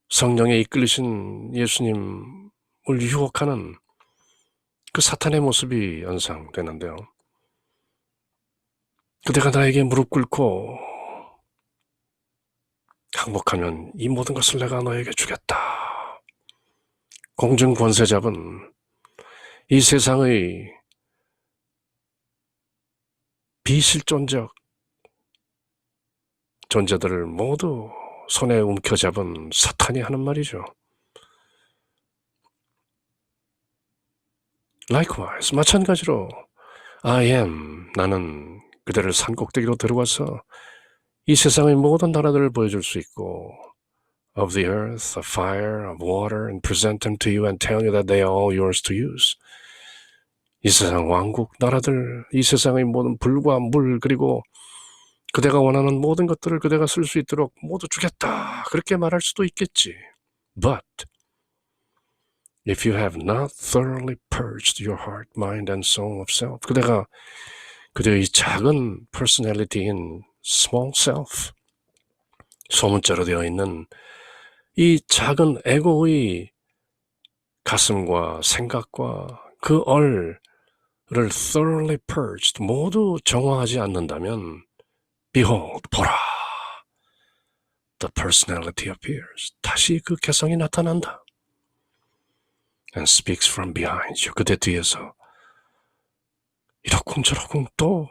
성령에 이끌리신 예수님을 유혹하는 그 사탄의 모습이 연상되는데요. 그대가 나에게 무릎 꿇고 항복하면 이 모든 것을 내가 너에게 주겠다. 공중 권세 잡은 이 세상의 비실존적 존재들을 모두 손에 움켜잡은 사탄이 하는 말이죠. Likewise, 마찬가지로 I am, 나는 그대를 산꼭대기로 데려가서 이 세상의 모든 나라들을 보여줄 수 있고 of the earth, of fire, of water, and present them to you and tell you that they are all yours to use. 이 세상 왕국, 나라들, 이 세상의 모든 불과 물, 그리고 그대가 원하는 모든 것들을 그대가 쓸 수 있도록 모두 주겠다. 그렇게 말할 수도 있겠지. But if you have not thoroughly purged your heart, mind, and soul of self, 그대가 그대의 작은 personality인 small self, 소문자로 되어 있는 이 작은 에고의 가슴과 생각과 그 얼을 thoroughly purged, 모두 정화하지 않는다면 Behold, 보라, the personality appears. 다시 그 개성이 나타난다. And speaks from behind you. 그대 뒤에서 이러쿵저러쿵 또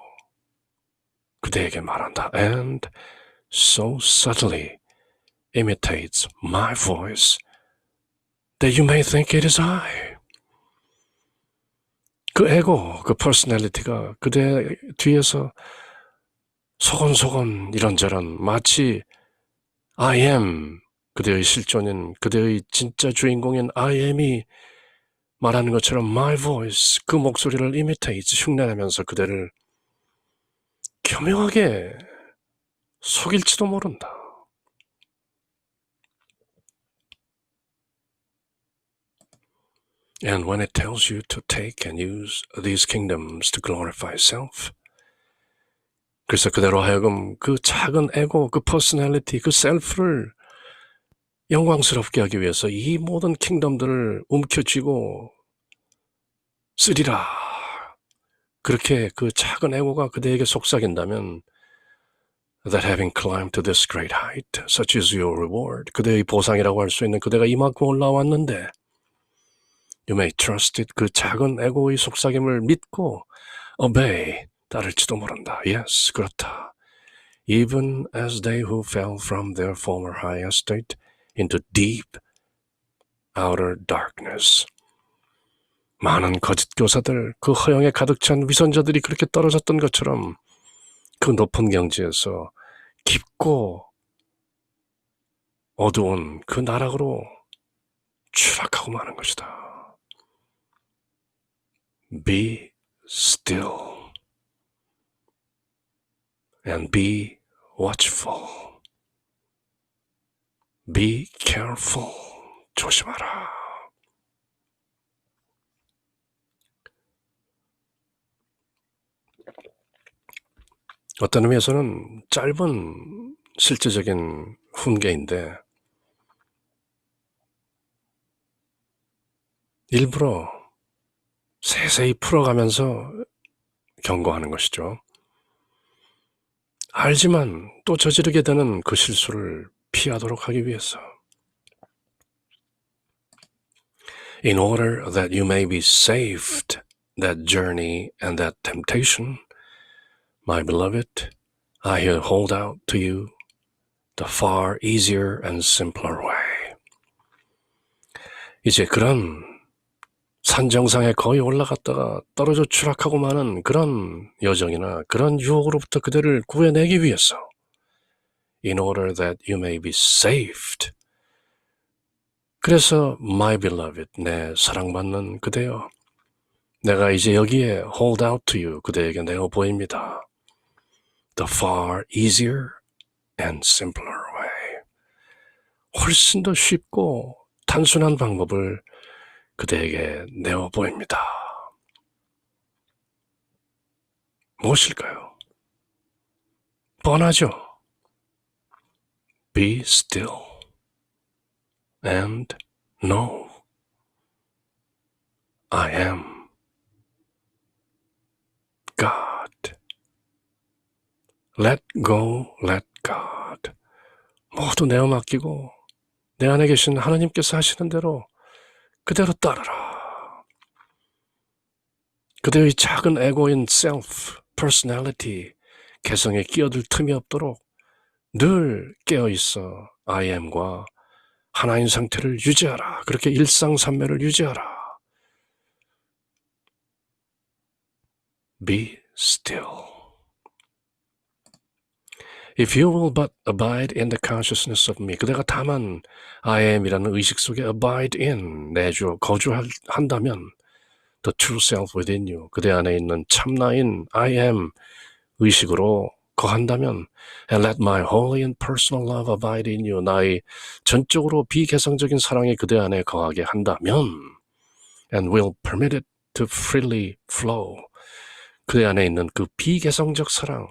그대에게 말한다. And so subtly imitates my voice that you may think it is I. 그 에고, 그 퍼스널리티가 그대 뒤에서 소곤소곤 이런저런 마치 I am, 그대의 실존인, 그대의 진짜 주인공인 I am이 말하는 것처럼 my voice, 그 목소리를 imitate, 흉내내면서 그대를 교묘하게 속일지도 모른다. And when it tells you to take and use these kingdoms to glorify self, 그래서 그대로 하여금 그 작은 에고, 그 퍼스널리티, 그 셀프를 영광스럽게 하기 위해서 이 모든 킹덤들을 움켜쥐고 쓰리라. 그렇게 그 작은 에고가 그대에게 속삭인다면 that having climbed to this great height, such is your reward. 그대의 보상이라고 할 수 있는 그대가 이만큼 올라왔는데 you may trust it. 그 작은 에고의 속삭임을 믿고 obey, 따를지도 모른다. Yes, 그렇다. Even as they who fell from their former high estate into deep outer darkness. 많은 거짓 교사들, 그 허영에 가득 찬 위선자들이 그렇게 떨어졌던 것처럼 그 높은 경지에서 깊고 어두운 그 나락으로 추락하고 마는 것이다. Be still and be watchful. Be careful. 조심하라. 어떤 의미에서는 짧은 실제적인 훈계인데 일부러 세세히 풀어가면서 경고하는 것이죠. 알지만 또 저지르게 되는 그 실수를 피하도록 하기 위해서. In order that you may be saved that journey and that temptation, my beloved, I here hold out to you the far easier and simpler way. 이제 그런 산정상에 거의 올라갔다가 떨어져 추락하고 마는 그런 여정이나 그런 유혹으로부터 그대를 구해내기 위해서 in order that you may be saved. 그래서 my beloved, 내 사랑받는 그대여, 내가 이제 여기에 hold out to you, 그대에게 내어 보입니다. The far easier and simpler way. 훨씬 더 쉽고 단순한 방법을 그대에게 내어 보입니다. 무엇일까요? 뻔하죠. Be still and know I am God. Let go, let God. 모두 내어 맡기고 내 안에 계신 하나님께서 하시는 대로 그대로 따르라. 그대의 작은 에고인 self, personality, 개성에 끼어들 틈이 없도록 늘 깨어있어 I am과 하나인 상태를 유지하라. 그렇게 일상산매를 유지하라. Be still. If you will but abide in the consciousness of me, 그대가 다만 I am이라는 의식 속에 abide in, 내주, 거주한다면 the true self within you, 그대 안에 있는 참나인 I am 의식으로 거한다면 and let my holy and personal love abide in you, 나의 전적으로 비개성적인 사랑이 그대 안에 거하게 한다면 and will permit it to freely flow, 그대 안에 있는 그 비개성적 사랑,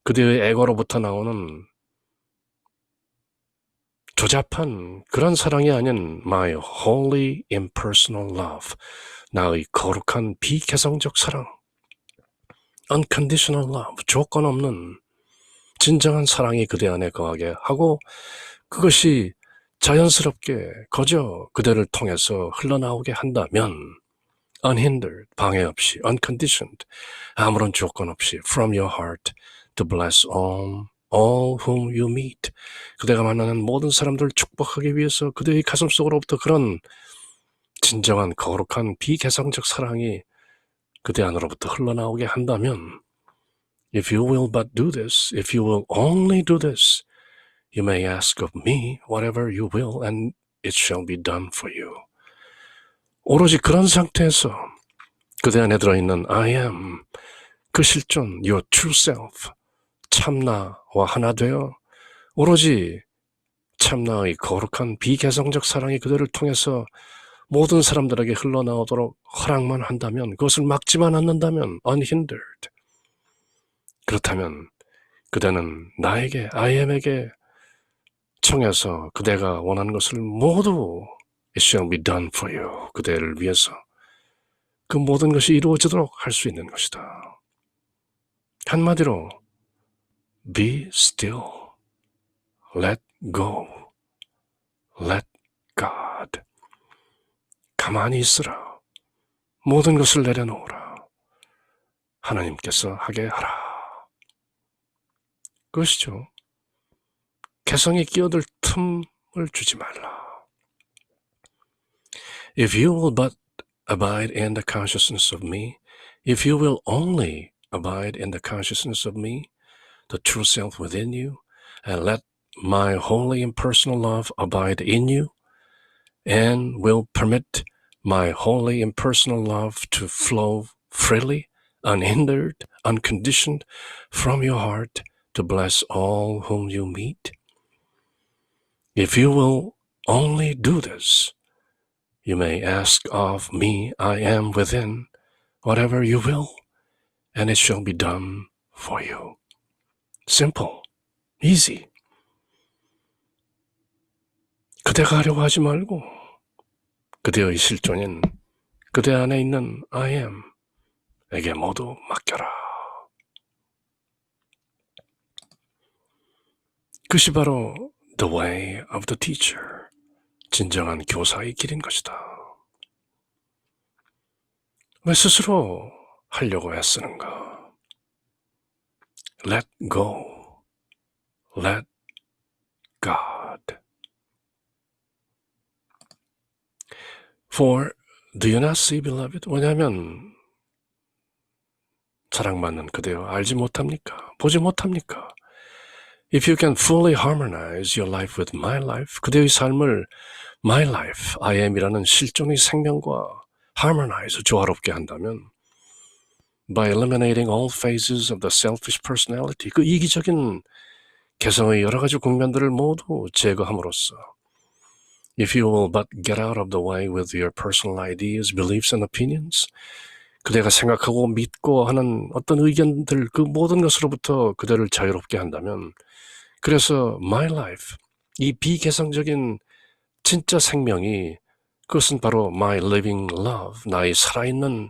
그대의 에고로부터 나오는 조잡한 그런 사랑이 아닌 my holy impersonal love, 나의 거룩한 비개성적 사랑, unconditional love, 조건 없는 진정한 사랑이 그대 안에 거하게 하고 그것이 자연스럽게 거저 그대를 통해서 흘러나오게 한다면 unhindered, 방해 없이, unconditioned, 아무런 조건 없이 from your heart to bless all whom you meet, 그대가 만나는 모든 사람들을 축복하기 위해서 그대의 가슴속으로부터 그런 진정한 거룩한 비개성적 사랑이 그대 안으로부터 흘러나오게 한다면 if you will but do this, if you will only do this, you may ask of me whatever you will and it shall be done for you. 오로지 그런 상태에서 그대 안에 들어있는 I am, 그 실존, your true self, 참나와 하나 되어 오로지 참나의 거룩한 비개성적 사랑이 그대를 통해서 모든 사람들에게 흘러나오도록 허락만 한다면, 그것을 막지만 않는다면, unhindered, 그렇다면 그대는 나에게, I am에게 청해서 그대가 원하는 것을 모두 it shall be done for you, 그대를 위해서 그 모든 것이 이루어지도록 할 수 있는 것이다. 한마디로 be still, let go, let God. 가만히 있으라. 모든 것을 내려놓으라. 하나님께서 하게 하라. 그것이죠. 개성이 끼어들 틈을 주지 말라. If you will but abide in the consciousness of me, if you will only abide in the consciousness of me, the true self within you, and let my holy impersonal love abide in you, and will permit my holy impersonal love to flow freely, unhindered, unconditioned from your heart to bless all whom you meet. If you will only do this, you may ask of me, I am within, whatever you will, and it shall be done for you. Simple, easy. 그대가 하려고 하지 말고 그대의 실존인 그대 안에 있는 I am에게 모두 맡겨라. 그것이 바로 the way of the teacher, 진정한 교사의 길인 것이다. 왜 스스로 하려고 애쓰는가? Let go, let God. For do you not see, beloved? 왜냐하면 사랑받는 그대여 알지 못합니까? 보지 못합니까? If you can fully harmonize your life with my life, 그대의 삶을 my life, I am이라는 실존의 생명과 harmonize, 조화롭게 한다면 by eliminating all phases of the selfish personality, 그 이기적인 개성의 여러 가지 국면들을 모두 제거함으로써 If you will but get out of the way with your personal ideas, beliefs and opinions, 그대가 생각하고 믿고 하는 어떤 의견들, 그 모든 것으로부터 그대를 자유롭게 한다면, 그래서 my life, 이 비개성적인 진짜 생명이, 그것은 바로 my living love, 나의 살아있는,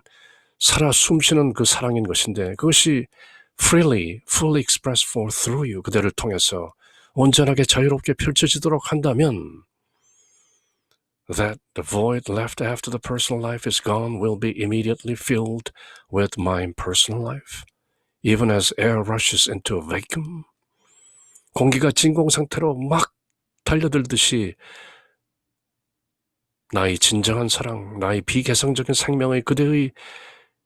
살아 숨쉬는 그 사랑인 것인데, 그것이 freely, fully expressed for through you, 그대를 통해서 온전하게 자유롭게 펼쳐지도록 한다면, that the void left after the personal life is gone will be immediately filled with my impersonal life, even as air rushes into a vacuum. 공기가 진공 상태로 막 달려들듯이 나의 진정한 사랑, 나의 비개성적인 생명의 그대의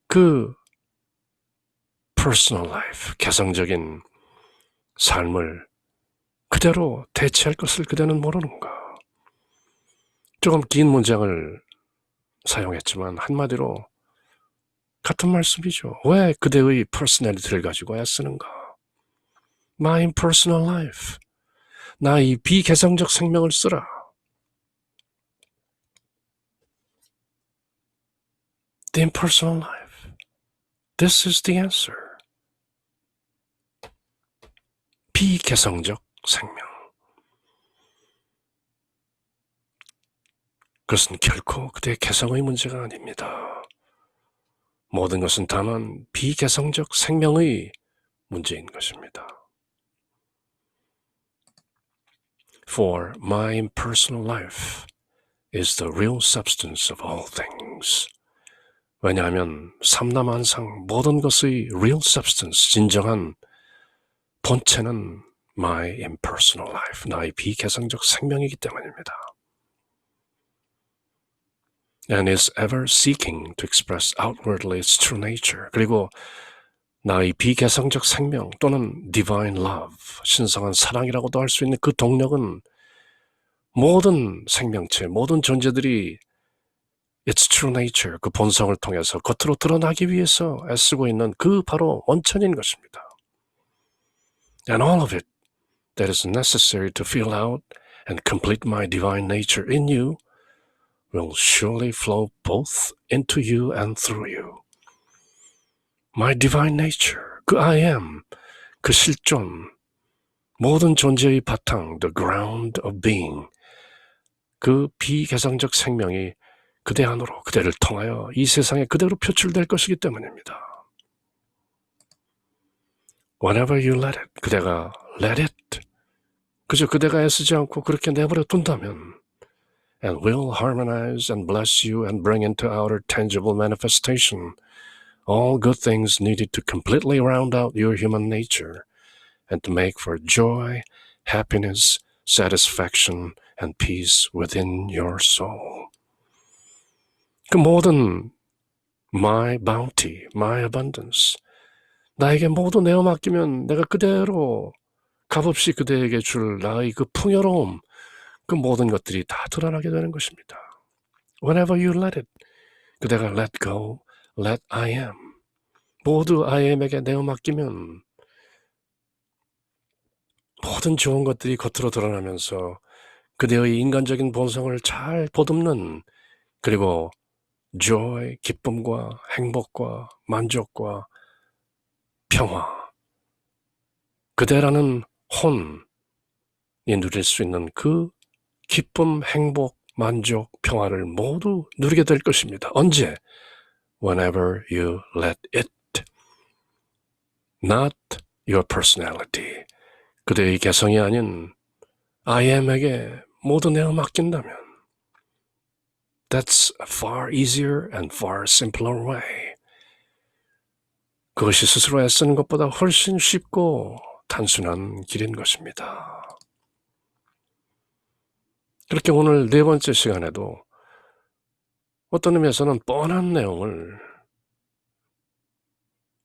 그 personal life, 개성적인 삶을 그대로 대체할 것을 그대는 모르는가? 조금 긴 문장을 사용했지만 한마디로 같은 말씀이죠. 왜 그대의 퍼스널리티를 가지고 애쓰는가? My impersonal life. 나의 비개성적 생명을 쓰라. The impersonal life. This is the answer. 비개성적 생명. 그것은 결코 그대의 개성의 문제가 아닙니다. 모든 것은 다만 비개성적 생명의 문제인 것입니다. For my impersonal life is the real substance of all things. 왜냐하면 삼라만상 모든 것의 real substance, 진정한 본체는 my impersonal life, 나의 비개성적 생명이기 때문입니다. And is ever seeking to express outwardly its true nature. 그리고 나의 비개성적 생명 또는 divine love, 신성한 사랑이라고도 할 수 있는 그 동력은 모든 생명체, 모든 존재들이 its true nature, 그 본성을 통해서 겉으로 드러나기 위해서 애쓰고 있는 그 바로 원천인 것입니다. And all of it that is necessary to fill out and complete my divine nature in you will surely flow both into you and through you. My divine nature, 그 I am, 그 실존, 모든 존재의 바탕, the ground of being, 그 비개성적 생명이 그대 안으로, 그대를 통하여 이 세상에 그대로 표출될 것이기 때문입니다. Whenever you let it, 그대가 let it, 그저 그대가 애쓰지 않고 그렇게 내버려 둔다면 and will harmonize and bless you and bring into outer tangible manifestation all good things needed to completely round out your human nature and to make for joy, happiness, satisfaction, and peace within your soul. 그 모든 my bounty, my abundance, 나에게 모두 내어 맡기면 내가 그대로 값없이 그대에게 줄 나의 그 풍요로움, 그 모든 것들이 다 드러나게 되는 것입니다. Whenever you let it, 그대가 let go, let I am, 모두 I am에게 내어 맡기면 모든 좋은 것들이 겉으로 드러나면서 그대의 인간적인 본성을 잘 보듬는, 그리고 joy, 기쁨과 행복과 만족과 평화, 그대라는 혼이 누릴 수 있는 그 기쁨, 행복, 만족, 평화를 모두 누리게 될 것입니다. 언제? Whenever you let it. Not your personality. 그대의 개성이 아닌 I am에게 모두 내어 맡긴다면 That's a far easier and far simpler way. 그것이 스스로 애쓰는 것보다 훨씬 쉽고 단순한 길인 것입니다. 그렇게 오늘 네 번째 시간에도 어떤 의미에서는 뻔한 내용을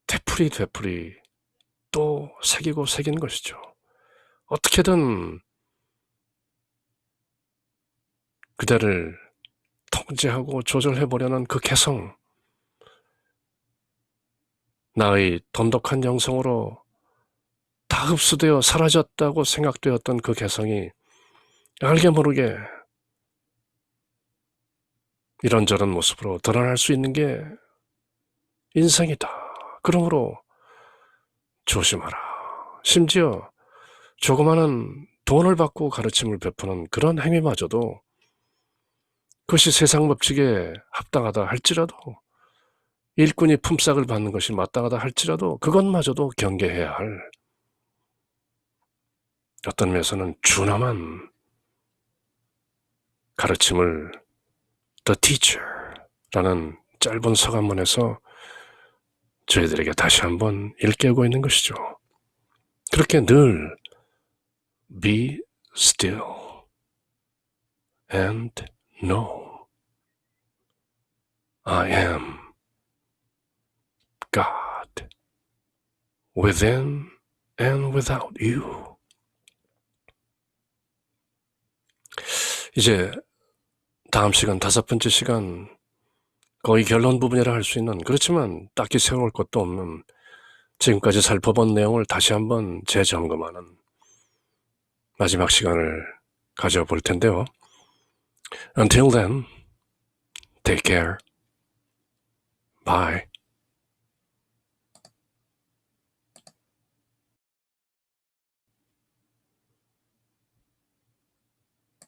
되풀이 또 새긴 것이죠. 어떻게든 그대를 통제하고 조절해보려는 그 개성, 나의 돈독한 영성으로 다 흡수되어 사라졌다고 생각되었던 그 개성이 알게 모르게 이런저런 모습으로 드러날 수 있는 게 인생이다. 그러므로 조심하라. 심지어 조그마한 돈을 받고 가르침을 베푸는 그런 행위마저도 그것이 세상 법칙에 합당하다 할지라도, 일꾼이 품삯을 받는 것이 마땅하다 할지라도 그것마저도 경계해야 할, 어떤 면에서는 준엄한 가르침을 The Teacher라는 짧은 서간문에서 저희들에게 다시 한번 일깨우고 있는 것이죠. 그렇게 늘 Be still and know I am God within and without you. 이제 다음 시간, 다섯 번째 시간, 거의 결론 부분이라 할 수 있는, 그렇지만 딱히 세울 것도 없는 지금까지 살펴본 내용을 다시 한번 재점검하는 마지막 시간을 가져볼 텐데요. Until then, take care. Bye.